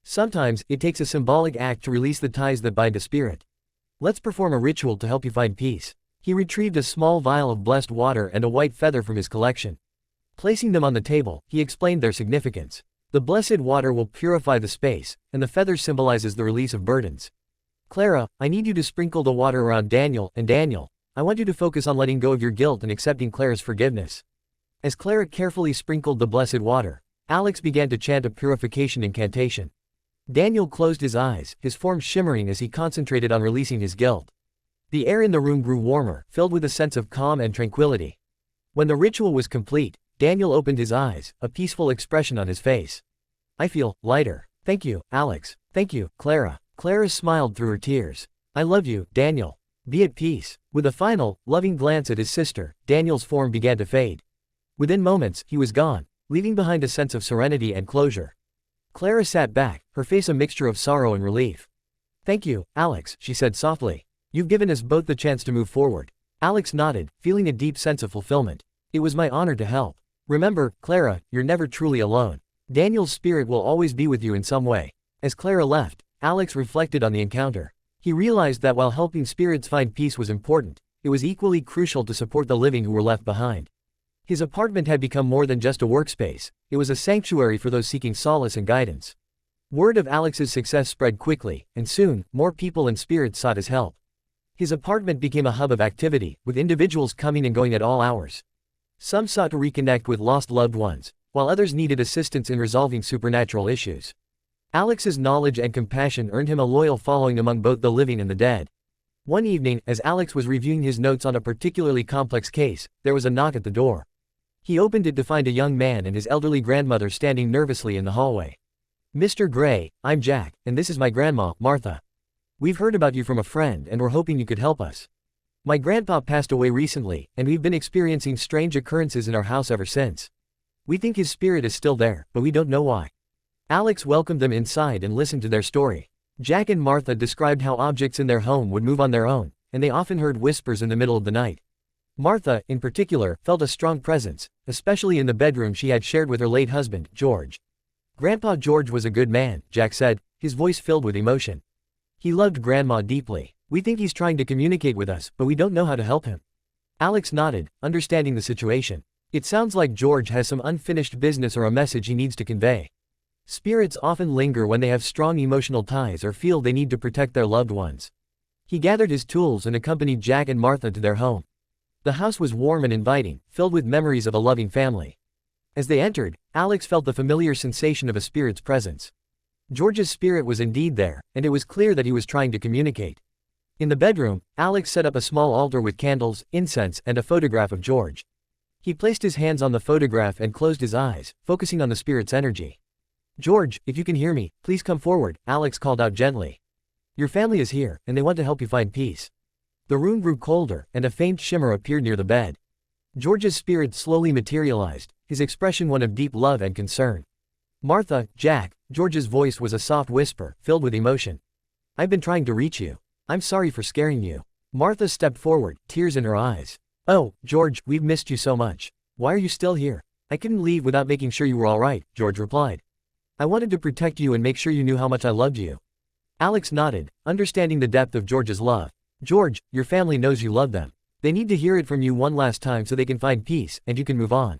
Sometimes, it takes a symbolic act to release the ties that bind a spirit. Let's perform a ritual to help you find peace. He retrieved a small vial of blessed water and a white feather from his collection. Placing them on the table, he explained their significance. The blessed water will purify the space, and the feather symbolizes the release of burdens. Clara, I need you to sprinkle the water around Daniel, and Daniel, I want you to focus on letting go of your guilt and accepting Clara's forgiveness. As Clara carefully sprinkled the blessed water, Alex began to chant a purification incantation. Daniel closed his eyes, his form shimmering as he concentrated on releasing his guilt. The air in the room grew warmer, filled with a sense of calm and tranquility. When the ritual was complete, Daniel opened his eyes, a peaceful expression on his face. I feel lighter. Thank you, Alex. Thank you, Clara. Clara smiled through her tears. I love you, Daniel. Be at peace. With a final, loving glance at his sister, Daniel's form began to fade. Within moments, he was gone, leaving behind a sense of serenity and closure. Clara sat back, her face a mixture of sorrow and relief. Thank you, Alex, she said softly. You've given us both the chance to move forward. Alex nodded, feeling a deep sense of fulfillment. It was my honor to help. Remember, Clara, you're never truly alone. Daniel's spirit will always be with you in some way. As Clara left, Alex reflected on the encounter. He realized that while helping spirits find peace was important, it was equally crucial to support the living who were left behind. His apartment had become more than just a workspace, it was a sanctuary for those seeking solace and guidance. Word of Alex's success spread quickly, and soon, more people and spirits sought his help. His apartment became a hub of activity, with individuals coming and going at all hours. Some sought to reconnect with lost loved ones, while others needed assistance in resolving supernatural issues. Alex's knowledge and compassion earned him a loyal following among both the living and the dead. One evening, as Alex was reviewing his notes on a particularly complex case, there was a knock at the door. He opened it to find a young man and his elderly grandmother standing nervously in the hallway. Mr. Gray, I'm Jack, and this is my grandma, Martha. We've heard about you from a friend and we're hoping you could help us. My grandpa passed away recently, and we've been experiencing strange occurrences in our house ever since. We think his spirit is still there, but we don't know why. Alex welcomed them inside and listened to their story. Jack and Martha described how objects in their home would move on their own, and they often heard whispers in the middle of the night. Martha, in particular, felt a strong presence, especially in the bedroom she had shared with her late husband, George. Grandpa George was a good man, Jack said, his voice filled with emotion. He loved Grandma deeply. We think he's trying to communicate with us, but we don't know how to help him. Alex nodded, understanding the situation. It sounds like George has some unfinished business or a message he needs to convey. Spirits often linger when they have strong emotional ties or feel they need to protect their loved ones. He gathered his tools and accompanied Jack and Martha to their home. The house was warm and inviting, filled with memories of a loving family. As they entered, Alex felt the familiar sensation of a spirit's presence. George's spirit was indeed there, and it was clear that he was trying to communicate. In the bedroom, Alex set up a small altar with candles, incense, and a photograph of George. He placed his hands on the photograph and closed his eyes, focusing on the spirit's energy. George, if you can hear me, please come forward, Alex called out gently. Your family is here, and they want to help you find peace. The room grew colder, and a faint shimmer appeared near the bed. George's spirit slowly materialized, his expression one of deep love and concern. Martha, Jack, George's voice was a soft whisper, filled with emotion. I've been trying to reach you. I'm sorry for scaring you. Martha stepped forward, tears in her eyes. Oh, George, we've missed you so much. Why are you still here? I couldn't leave without making sure you were all right, George replied. I wanted to protect you and make sure you knew how much I loved you. Alex nodded, understanding the depth of George's love. George, your family knows you love them. They need to hear it from you one last time so they can find peace, and you can move on.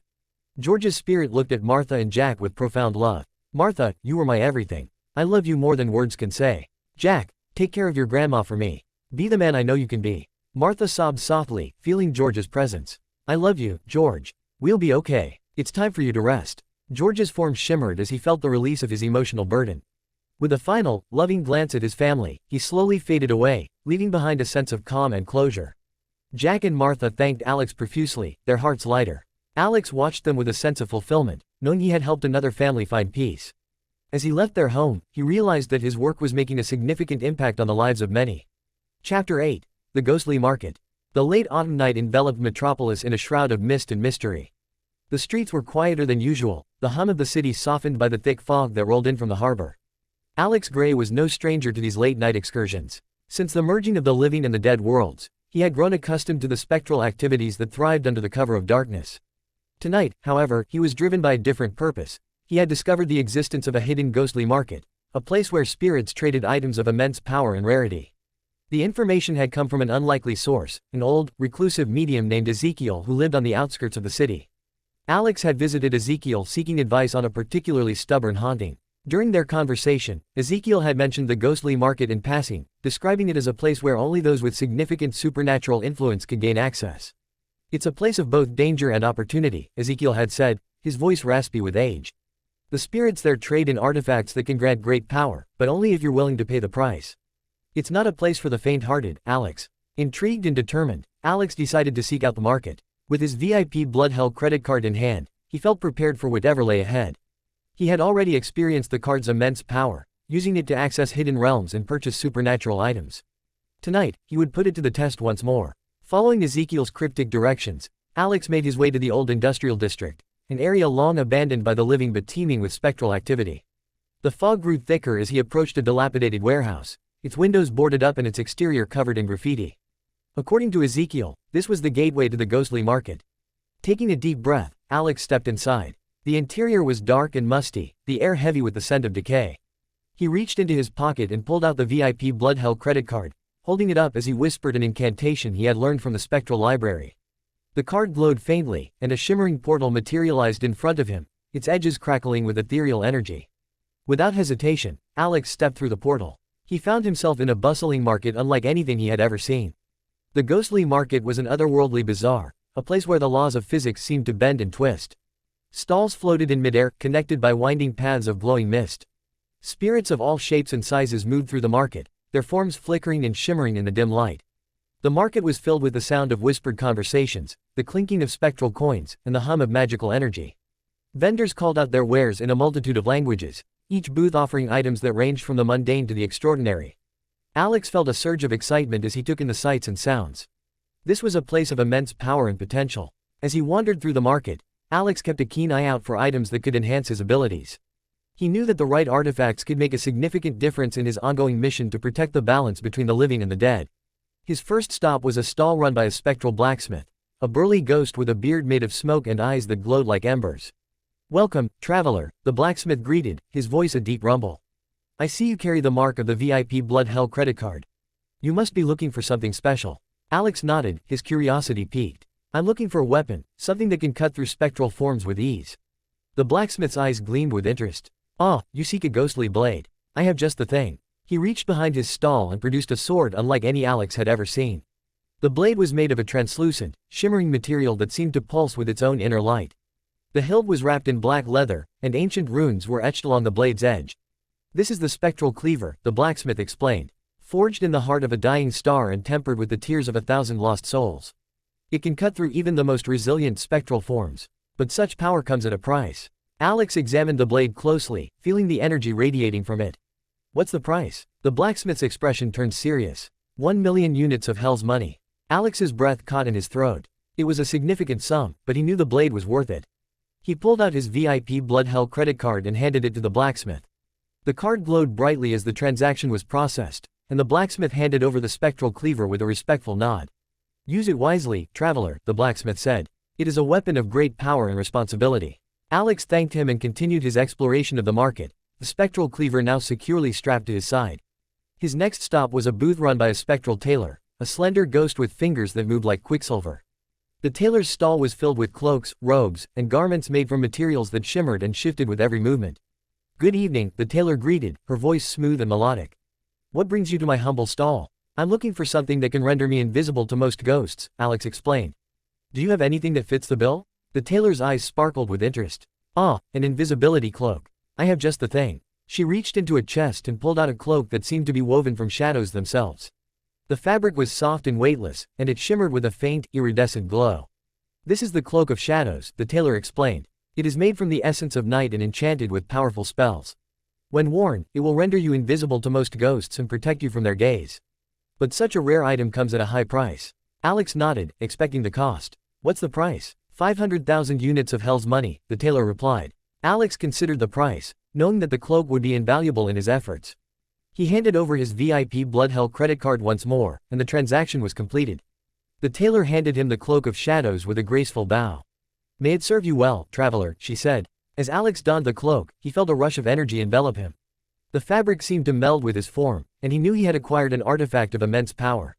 George's spirit looked at Martha and Jack with profound love. Martha, you were my everything. I love you more than words can say. Jack, take care of your grandma for me. Be the man I know you can be. Martha sobbed softly, feeling George's presence. I love you, George. We'll be okay. It's time for you to rest. George's form shimmered as he felt the release of his emotional burden. With a final, loving glance at his family, he slowly faded away, leaving behind a sense of calm and closure. Jack and Martha thanked Alex profusely, their hearts lighter. Alex watched them with a sense of fulfillment, knowing he had helped another family find peace. As he left their home, he realized that his work was making a significant impact on the lives of many. Chapter 8. The Ghostly Market. The late autumn night enveloped Metropolis in a shroud of mist and mystery. The streets were quieter than usual, the hum of the city softened by the thick fog that rolled in from the harbor. Alex Gray was no stranger to these late-night excursions. Since the merging of the living and the dead worlds, he had grown accustomed to the spectral activities that thrived under the cover of darkness. Tonight, however, he was driven by a different purpose. He had discovered the existence of a hidden ghostly market, a place where spirits traded items of immense power and rarity. The information had come from an unlikely source, an old, reclusive medium named Ezekiel who lived on the outskirts of the city. Alex had visited Ezekiel seeking advice on a particularly stubborn haunting. During their conversation, Ezekiel had mentioned the ghostly market in passing, describing it as a place where only those with significant supernatural influence could gain access. It's a place of both danger and opportunity, Ezekiel had said, his voice raspy with age. The spirits there trade in artifacts that can grant great power, but only if you're willing to pay the price. It's not a place for the faint-hearted, Alex. Intrigued and determined, Alex decided to seek out the market. With his VIP Bloodhell credit card in hand, he felt prepared for whatever lay ahead. He had already experienced the card's immense power, using it to access hidden realms and purchase supernatural items. Tonight, he would put it to the test once more. Following Ezekiel's cryptic directions, Alex made his way to the old industrial district, an area long abandoned by the living but teeming with spectral activity. The fog grew thicker as he approached a dilapidated warehouse, its windows boarded up and its exterior covered in graffiti. According to Ezekiel, this was the gateway to the ghostly market. Taking a deep breath, Alex stepped inside. The interior was dark and musty, the air heavy with the scent of decay. He reached into his pocket and pulled out the VIP Bloodhell credit card, holding it up as he whispered an incantation he had learned from the spectral library. The card glowed faintly, and a shimmering portal materialized in front of him, its edges crackling with ethereal energy. Without hesitation, Alex stepped through the portal. He found himself in a bustling market unlike anything he had ever seen. The ghostly market was an otherworldly bazaar, a place where the laws of physics seemed to bend and twist. Stalls floated in midair, connected by winding paths of glowing mist. Spirits of all shapes and sizes moved through the market, their forms flickering and shimmering in the dim light. The market was filled with the sound of whispered conversations, the clinking of spectral coins, and the hum of magical energy. Vendors called out their wares in a multitude of languages, each booth offering items that ranged from the mundane to the extraordinary. Alex felt a surge of excitement as he took in the sights and sounds. This was a place of immense power and potential. As he wandered through the market, Alex kept a keen eye out for items that could enhance his abilities. He knew that the right artifacts could make a significant difference in his ongoing mission to protect the balance between the living and the dead. His first stop was a stall run by a spectral blacksmith, a burly ghost with a beard made of smoke and eyes that glowed like embers. "Welcome, traveler," the blacksmith greeted, his voice a deep rumble. "I see you carry the mark of the VIP Bloodhell credit card. You must be looking for something special." Alex nodded, his curiosity piqued. "I'm looking for a weapon, something that can cut through spectral forms with ease." The blacksmith's eyes gleamed with interest. "Ah, you seek a ghostly blade. I have just the thing." He reached behind his stall and produced a sword unlike any Alex had ever seen. The blade was made of a translucent, shimmering material that seemed to pulse with its own inner light. The hilt was wrapped in black leather, and ancient runes were etched along the blade's edge. "This is the spectral cleaver," the blacksmith explained, "forged in the heart of a dying star and tempered with the tears of 1,000 lost souls. It can cut through even the most resilient spectral forms, but such power comes at a price." Alex examined the blade closely, feeling the energy radiating from it. "What's the price?" The blacksmith's expression turned serious. 1,000,000 units of hell's money. Alex's breath caught in his throat. It was a significant sum, but he knew the blade was worth it. He pulled out his VIP Bloodhell credit card and handed it to the blacksmith. The card glowed brightly as the transaction was processed, and the blacksmith handed over the spectral cleaver with a respectful nod. "Use it wisely, traveler," the blacksmith said. "It is a weapon of great power and responsibility." Alex thanked him and continued his exploration of the market, the spectral cleaver now securely strapped to his side. His next stop was a booth run by a spectral tailor, a slender ghost with fingers that moved like quicksilver. The tailor's stall was filled with cloaks, robes, and garments made from materials that shimmered and shifted with every movement. "Good evening," the tailor greeted, her voice smooth and melodic. "What brings you to my humble stall?" "I'm looking for something that can render me invisible to most ghosts," Alex explained. "Do you have anything that fits the bill?" The tailor's eyes sparkled with interest. "Ah, an invisibility cloak. I have just the thing." She reached into a chest and pulled out a cloak that seemed to be woven from shadows themselves. The fabric was soft and weightless, and it shimmered with a faint, iridescent glow. "This is the Cloak of Shadows," the tailor explained. "It is made from the essence of night and enchanted with powerful spells. When worn, it will render you invisible to most ghosts and protect you from their gaze. But such a rare item comes at a high price." Alex nodded, expecting the cost. "What's the price?" 500,000 units of hell's money, the tailor replied. Alex considered the price, knowing that the cloak would be invaluable in his efforts. He handed over his VIP Bloodhell credit card once more, and the transaction was completed. The tailor handed him the Cloak of Shadows with a graceful bow. "May it serve you well, traveler," she said. As Alex donned the cloak, he felt a rush of energy envelop him. The fabric seemed to meld with his form, and he knew he had acquired an artifact of immense power.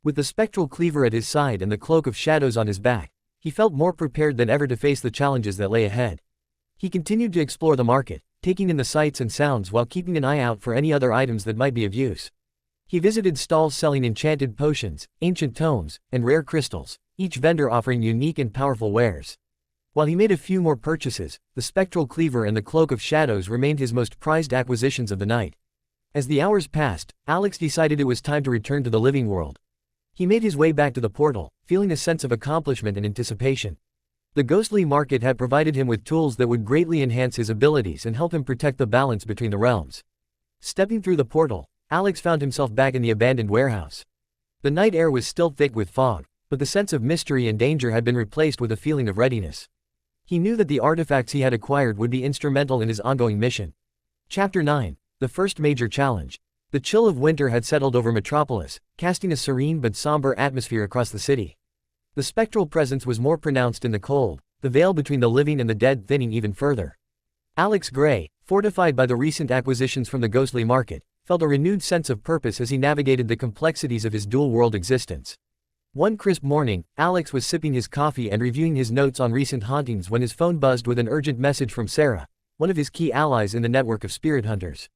With the spectral cleaver at his side and the Cloak of Shadows on his back, he felt more prepared than ever to face the challenges that lay ahead. He continued to explore the market, taking in the sights and sounds while keeping an eye out for any other items that might be of use. He visited stalls selling enchanted potions, ancient tomes, and rare crystals, each vendor offering unique and powerful wares. While he made a few more purchases, the spectral cleaver and the Cloak of Shadows remained his most prized acquisitions of the night. As the hours passed, Alex decided it was time to return to the living world. He made his way back to the portal, feeling a sense of accomplishment and anticipation. The ghostly market had provided him with tools that would greatly enhance his abilities and help him protect the balance between the realms. Stepping through the portal, Alex found himself back in the abandoned warehouse. The night air was still thick with fog, but the sense of mystery and danger had been replaced with a feeling of readiness. He knew that the artifacts he had acquired would be instrumental in his ongoing mission. Chapter 9. The First Major Challenge. The chill of winter had settled over Metropolis, casting a serene but somber atmosphere across the city. The spectral presence was more pronounced in the cold, the veil between the living and the dead thinning even further. Alex Gray, fortified by the recent acquisitions from the ghostly market, felt a renewed sense of purpose as he navigated the complexities of his dual-world existence. One crisp morning, Alex was sipping his coffee and reviewing his notes on recent hauntings when his phone buzzed with an urgent message from Sarah, one of his key allies in the network of spirit hunters.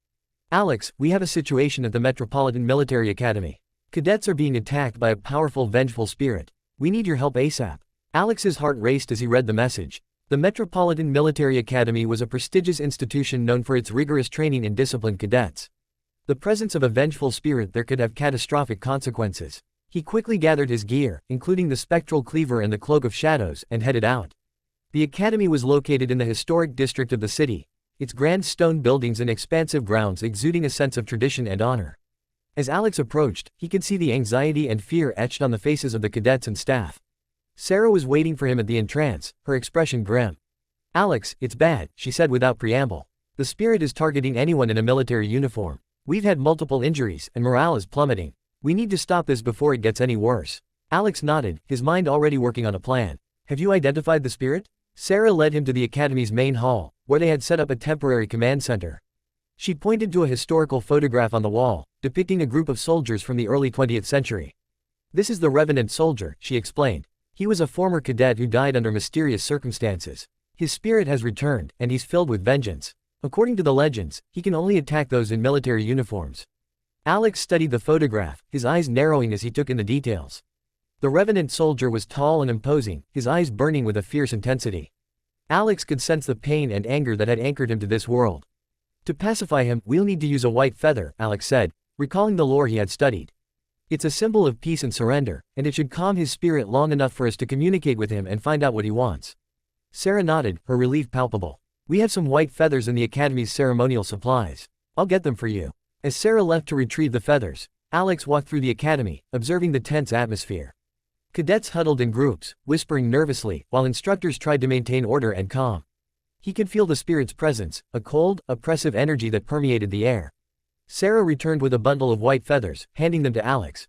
"Alex, we have a situation at the Metropolitan Military Academy. Cadets are being attacked by a powerful vengeful spirit. We need your help ASAP." Alex's heart raced as he read the message. The Metropolitan Military Academy was a prestigious institution known for its rigorous training in disciplined cadets. The presence of a vengeful spirit there could have catastrophic consequences. He quickly gathered his gear, including the spectral cleaver and the Cloak of Shadows, and headed out. The academy was located in the historic district of the city, its grand stone buildings and expansive grounds exuding a sense of tradition and honor. As Alex approached, he could see the anxiety and fear etched on the faces of the cadets and staff. Sarah was waiting for him at the entrance, her expression grim. "Alex, it's bad," she said without preamble. "The spirit is targeting anyone in a military uniform. We've had multiple injuries, and morale is plummeting. We need to stop this before it gets any worse." Alex nodded, his mind already working on a plan. "Have you identified the spirit?" Sarah led him to the academy's main hall, where they had set up a temporary command center. She pointed to a historical photograph on the wall, depicting a group of soldiers from the early 20th century. "This is the Revenant soldier," she explained. "He was a former cadet who died under mysterious circumstances. His spirit has returned, and he's filled with vengeance. According to the legends, he can only attack those in military uniforms." Alex studied the photograph, his eyes narrowing as he took in the details. The Revenant soldier was tall and imposing, his eyes burning with a fierce intensity. Alex could sense the pain and anger that had anchored him to this world. "To pacify him, we'll need to use a white feather," Alex said, recalling the lore he had studied. "It's a symbol of peace and surrender, and it should calm his spirit long enough for us to communicate with him and find out what he wants." Sarah nodded, her relief palpable. "We have some white feathers in the academy's ceremonial supplies. I'll get them for you." As Sarah left to retrieve the feathers, Alex walked through the academy, observing the tense atmosphere. Cadets huddled in groups, whispering nervously, while instructors tried to maintain order and calm. He could feel the spirit's presence, a cold, oppressive energy that permeated the air. Sarah returned with a bundle of white feathers, handing them to Alex.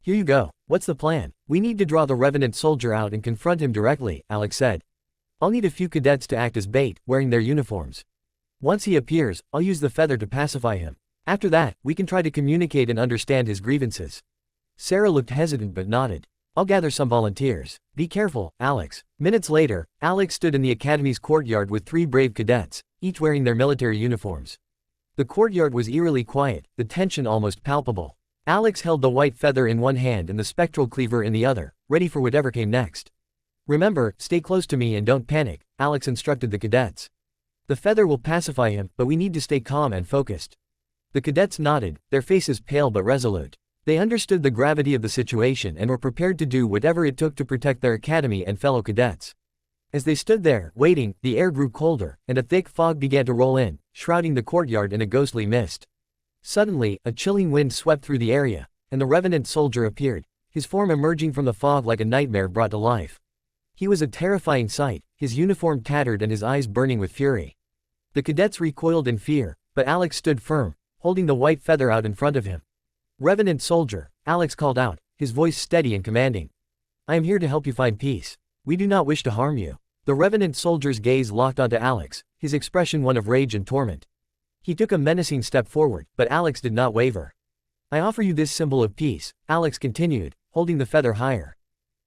"Here you go. What's the plan?" "We need to draw the Revenant soldier out and confront him directly," Alex said. "I'll need a few cadets to act as bait, wearing their uniforms. Once he appears, I'll use the feather to pacify him." After that, we can try to communicate and understand his grievances. Sarah looked hesitant but nodded. I'll gather some volunteers. Be careful, Alex. Minutes later, Alex stood in the academy's courtyard with 3 brave cadets, each wearing their military uniforms. The courtyard was eerily quiet, the tension almost palpable. Alex held the white feather in one hand and the spectral cleaver in the other, ready for whatever came next. Remember, stay close to me and don't panic, Alex instructed the cadets. The feather will pacify him, but we need to stay calm and focused. The cadets nodded, their faces pale but resolute. They understood the gravity of the situation and were prepared to do whatever it took to protect their academy and fellow cadets. As they stood there, waiting, the air grew colder, and a thick fog began to roll in, shrouding the courtyard in a ghostly mist. Suddenly, a chilling wind swept through the area, and the revenant soldier appeared, his form emerging from the fog like a nightmare brought to life. He was a terrifying sight, his uniform tattered and his eyes burning with fury. The cadets recoiled in fear, but Alex stood firm, holding the white feather out in front of him. Revenant soldier, Alex called out, his voice steady and commanding. I am here to help you find peace. We do not wish to harm you. The revenant soldier's gaze locked onto Alex, his expression one of rage and torment. He took a menacing step forward, but Alex did not waver. I offer you this symbol of peace, Alex continued, holding the feather higher.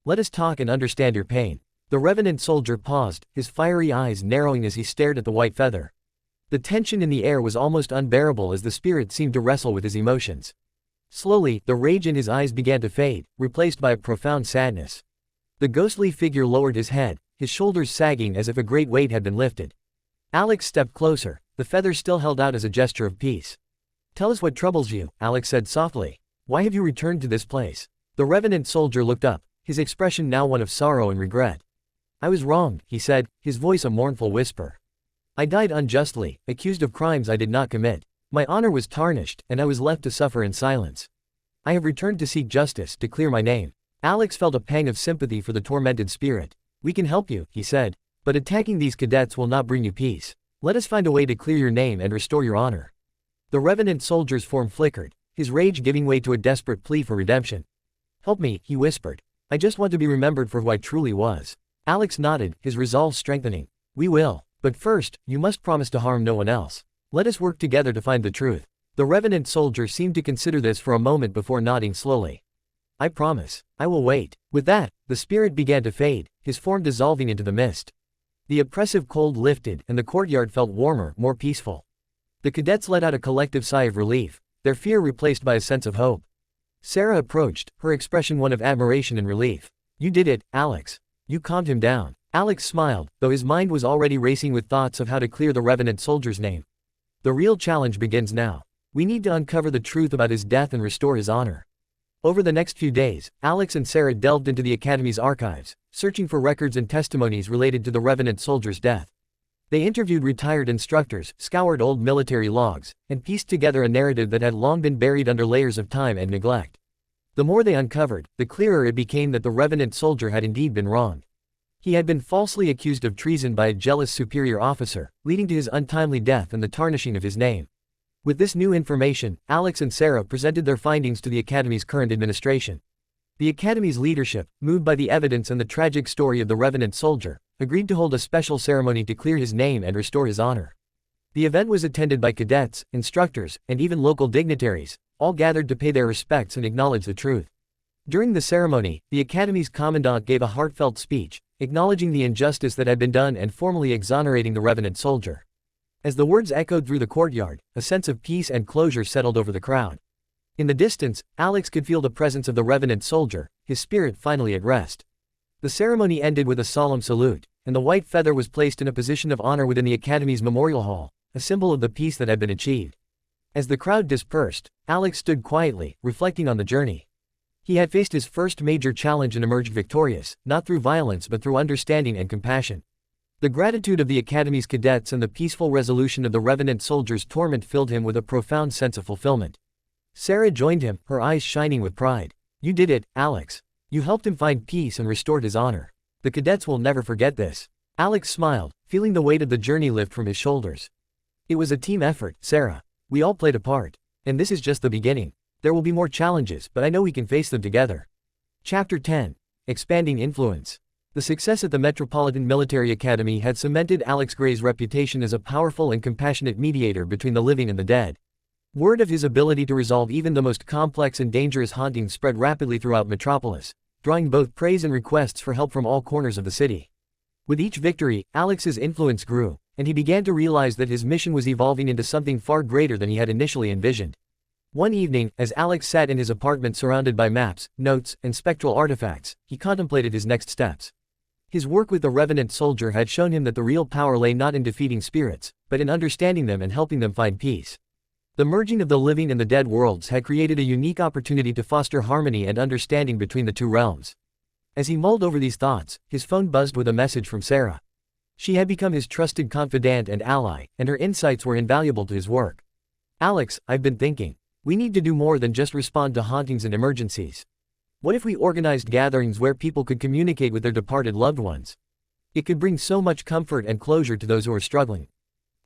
Let us talk and understand your pain. The revenant soldier paused, his fiery eyes narrowing as he stared at the white feather. The tension in the air was almost unbearable as the spirit seemed to wrestle with his emotions. Slowly, the rage in his eyes began to fade, replaced by a profound sadness. The ghostly figure lowered his head, his shoulders sagging as if a great weight had been lifted. Alex stepped closer, the feather still held out as a gesture of peace. Tell us what troubles you, Alex said softly. Why have you returned to this place? The revenant soldier looked up, his expression now one of sorrow and regret. I was wronged, he said, his voice a mournful whisper. I died unjustly, accused of crimes I did not commit. My honor was tarnished, and I was left to suffer in silence. I have returned to seek justice, to clear my name. Alex felt a pang of sympathy for the tormented spirit. We can help you, he said, but attacking these cadets will not bring you peace. Let us find a way to clear your name and restore your honor. The revenant soldier's form flickered, his rage giving way to a desperate plea for redemption. Help me, he whispered. I just want to be remembered for who I truly was. Alex nodded, his resolve strengthening. We will. But first, you must promise to harm no one else. Let us work together to find the truth. The revenant soldier seemed to consider this for a moment before nodding slowly. I promise. I will wait. With that, the spirit began to fade, his form dissolving into the mist. The oppressive cold lifted, and the courtyard felt warmer, more peaceful. The cadets let out a collective sigh of relief, their fear replaced by a sense of hope. Sarah approached, her expression one of admiration and relief. You did it, Alex. You calmed him down. Alex smiled, though his mind was already racing with thoughts of how to clear the revenant soldier's name. The real challenge begins now. We need to uncover the truth about his death and restore his honor. Over the next few days, Alex and Sarah delved into the Academy's archives, searching for records and testimonies related to the revenant soldier's death. They interviewed retired instructors, scoured old military logs, and pieced together a narrative that had long been buried under layers of time and neglect. The more they uncovered, the clearer it became that the revenant soldier had indeed been wronged. He had been falsely accused of treason by a jealous superior officer, leading to his untimely death and the tarnishing of his name. With this new information, Alex and Sarah presented their findings to the Academy's current administration. The Academy's leadership, moved by the evidence and the tragic story of the revenant soldier, agreed to hold a special ceremony to clear his name and restore his honor. The event was attended by cadets, instructors, and even local dignitaries, all gathered to pay their respects and acknowledge the truth. During the ceremony, the Academy's commandant gave a heartfelt speech, acknowledging the injustice that had been done and formally exonerating the revenant soldier. As the words echoed through the courtyard, a sense of peace and closure settled over the crowd. In the distance, Alex could feel the presence of the revenant soldier, his spirit finally at rest. The ceremony ended with a solemn salute, and the white feather was placed in a position of honor within the Academy's memorial hall, a symbol of the peace that had been achieved. As the crowd dispersed, Alex stood quietly, reflecting on the journey. He had faced his first major challenge and emerged victorious, not through violence but through understanding and compassion. The gratitude of the Academy's cadets and the peaceful resolution of the revenant soldier's torment filled him with a profound sense of fulfillment. Sarah joined him, her eyes shining with pride. You did it, Alex. You helped him find peace and restored his honor. The cadets will never forget this. Alex smiled, feeling the weight of the journey lift from his shoulders. It was a team effort, Sarah. We all played a part. And this is just the beginning. There will be more challenges, but I know we can face them together. Chapter 10. Expanding Influence. The success at the Metropolitan Military Academy had cemented Alex Gray's reputation as a powerful and compassionate mediator between the living and the dead. Word of his ability to resolve even the most complex and dangerous hauntings spread rapidly throughout Metropolis, drawing both praise and requests for help from all corners of the city. With each victory, Alex's influence grew, and he began to realize that his mission was evolving into something far greater than he had initially envisioned. One evening, as Alex sat in his apartment surrounded by maps, notes, and spectral artifacts, he contemplated his next steps. His work with the Revenant Soldier had shown him that the real power lay not in defeating spirits, but in understanding them and helping them find peace. The merging of the living and the dead worlds had created a unique opportunity to foster harmony and understanding between the two realms. As he mulled over these thoughts, his phone buzzed with a message from Sarah. She had become his trusted confidant and ally, and her insights were invaluable to his work. "Alex, I've been thinking. We need to do more than just respond to hauntings and emergencies. What if we organized gatherings where people could communicate with their departed loved ones? It could bring so much comfort and closure to those who are struggling."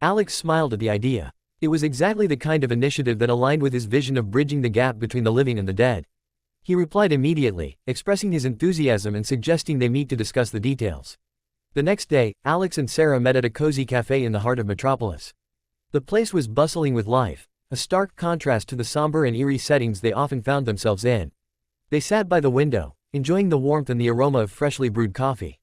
Alex smiled at the idea. It was exactly the kind of initiative that aligned with his vision of bridging the gap between the living and the dead. He replied immediately, expressing his enthusiasm and suggesting they meet to discuss the details. The next day, Alex and Sarah met at a cozy cafe in the heart of Metropolis. The place was bustling with life, a stark contrast to the somber and eerie settings they often found themselves in. They sat by the window, enjoying the warmth and the aroma of freshly brewed coffee.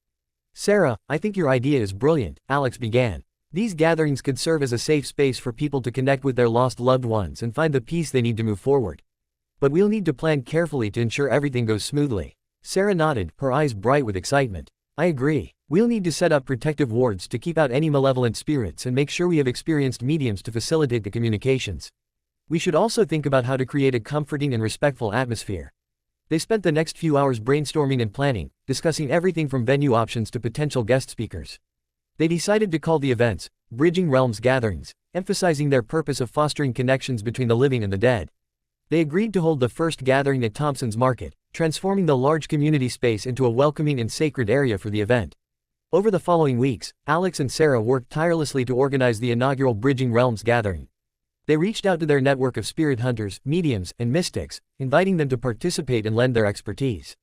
"Sarah, I think your idea is brilliant," Alex began. "These gatherings could serve as a safe space for people to connect with their lost loved ones and find the peace they need to move forward. But we'll need to plan carefully to ensure everything goes smoothly." Sarah nodded, her eyes bright with excitement. "I agree. We'll need to set up protective wards to keep out any malevolent spirits and make sure we have experienced mediums to facilitate the communications. We should also think about how to create a comforting and respectful atmosphere." They spent the next few hours brainstorming and planning, discussing everything from venue options to potential guest speakers. They decided to call the events Bridging Realms Gatherings, emphasizing their purpose of fostering connections between the living and the dead. They agreed to hold the first gathering at Thompson's Market, transforming the large community space into a welcoming and sacred area for the event. Over the following weeks, Alex and Sarah worked tirelessly to organize the inaugural Bridging Realms Gathering. They reached out to their network of spirit hunters, mediums, and mystics, inviting them to participate and lend their expertise.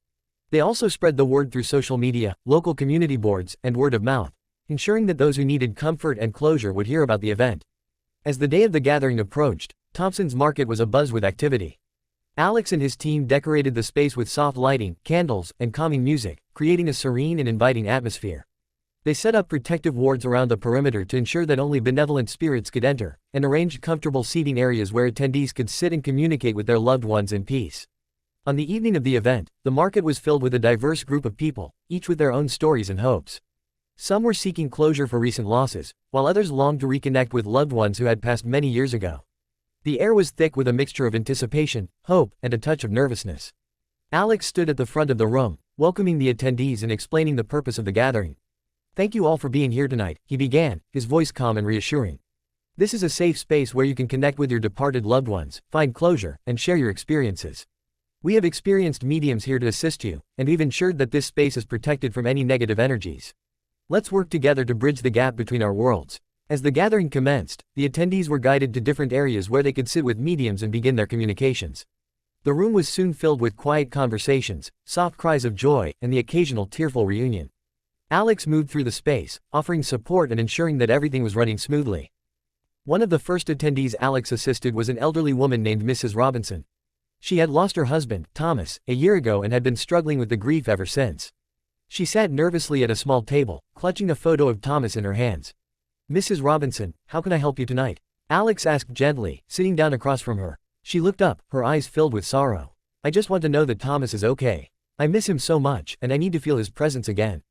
They also spread the word through social media, local community boards, and word of mouth, ensuring that those who needed comfort and closure would hear about the event. As the day of the gathering approached, Thompson's Market was abuzz with activity. Alex and his team decorated the space with soft lighting, candles, and calming music, creating a serene and inviting atmosphere. They set up protective wards around the perimeter to ensure that only benevolent spirits could enter, and arranged comfortable seating areas where attendees could sit and communicate with their loved ones in peace. On the evening of the event, the market was filled with a diverse group of people, each with their own stories and hopes. Some were seeking closure for recent losses, while others longed to reconnect with loved ones who had passed many years ago. The air was thick with a mixture of anticipation, hope, and a touch of nervousness. Alex stood at the front of the room, welcoming the attendees and explaining the purpose of the gathering. "Thank you all for being here tonight," he began, his voice calm and reassuring. "This is a safe space where you can connect with your departed loved ones, find closure, and share your experiences. We have experienced mediums here to assist you, and we've ensured that this space is protected from any negative energies. Let's work together to bridge the gap between our worlds." As the gathering commenced, the attendees were guided to different areas where they could sit with mediums and begin their communications. The room was soon filled with quiet conversations, soft cries of joy, and the occasional tearful reunion. Alex moved through the space, offering support and ensuring that everything was running smoothly. One of the first attendees Alex assisted was an elderly woman named Mrs. Robinson. She had lost her husband, Thomas, a year ago and had been struggling with the grief ever since. She sat nervously at a small table, clutching a photo of Thomas in her hands. "Mrs. Robinson, how can I help you tonight?" Alex asked gently, sitting down across from her. She looked up, her eyes filled with sorrow. "I just want to know that Thomas is okay. I miss him so much, and I need to feel his presence again."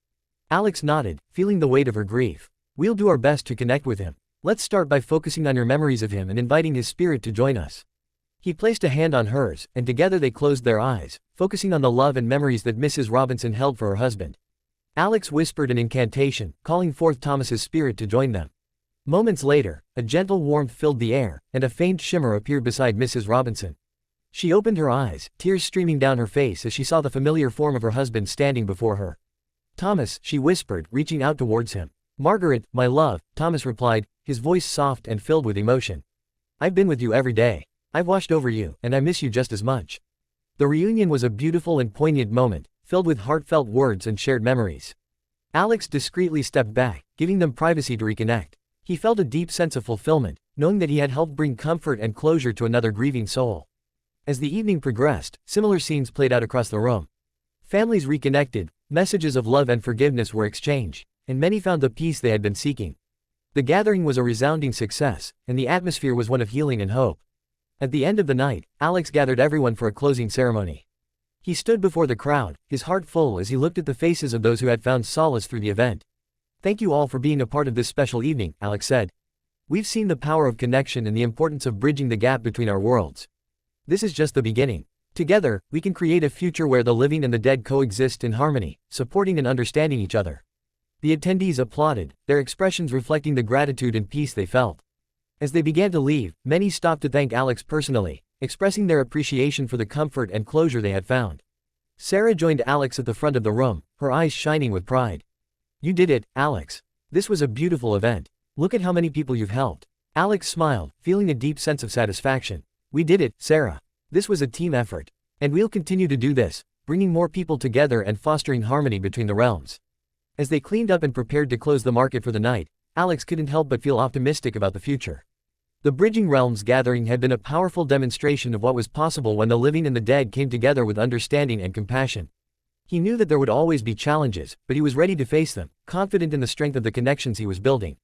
Alex nodded, feeling the weight of her grief. "We'll do our best to connect with him. Let's start by focusing on your memories of him and inviting his spirit to join us." He placed a hand on hers, and together they closed their eyes, focusing on the love and memories that Mrs. Robinson held for her husband. Alex whispered an incantation, calling forth Thomas's spirit to join them. Moments later, a gentle warmth filled the air, and a faint shimmer appeared beside Mrs. Robinson. She opened her eyes, tears streaming down her face as she saw the familiar form of her husband standing before her. "Thomas," she whispered, reaching out towards him. "Margaret, my love," Thomas replied, his voice soft and filled with emotion. "I've been with you every day. I've watched over you, and I miss you just as much." The reunion was a beautiful and poignant moment, filled with heartfelt words and shared memories. Alex discreetly stepped back, giving them privacy to reconnect. He felt a deep sense of fulfillment, knowing that he had helped bring comfort and closure to another grieving soul. As the evening progressed, similar scenes played out across the room. Families reconnected, messages of love and forgiveness were exchanged, and many found the peace they had been seeking. The gathering was a resounding success, and the atmosphere was one of healing and hope. At the end of the night, Alex gathered everyone for a closing ceremony. He stood before the crowd, his heart full as he looked at the faces of those who had found solace through the event. "Thank you all for being a part of this special evening," Alex said. "We've seen the power of connection and the importance of bridging the gap between our worlds. This is just the beginning. Together, we can create a future where the living and the dead coexist in harmony, supporting and understanding each other." The attendees applauded, their expressions reflecting the gratitude and peace they felt. As they began to leave, many stopped to thank Alex personally, expressing their appreciation for the comfort and closure they had found. Sarah joined Alex at the front of the room, her eyes shining with pride. "You did it, Alex. This was a beautiful event. Look at how many people you've helped." Alex smiled, feeling a deep sense of satisfaction. "We did it, Sarah. This was a team effort. And we'll continue to do this, bringing more people together and fostering harmony between the realms." As they cleaned up and prepared to close the market for the night, Alex couldn't help but feel optimistic about the future. The Bridging Realms gathering had been a powerful demonstration of what was possible when the living and the dead came together with understanding and compassion. He knew that there would always be challenges, but he was ready to face them, confident in the strength of the connections he was building.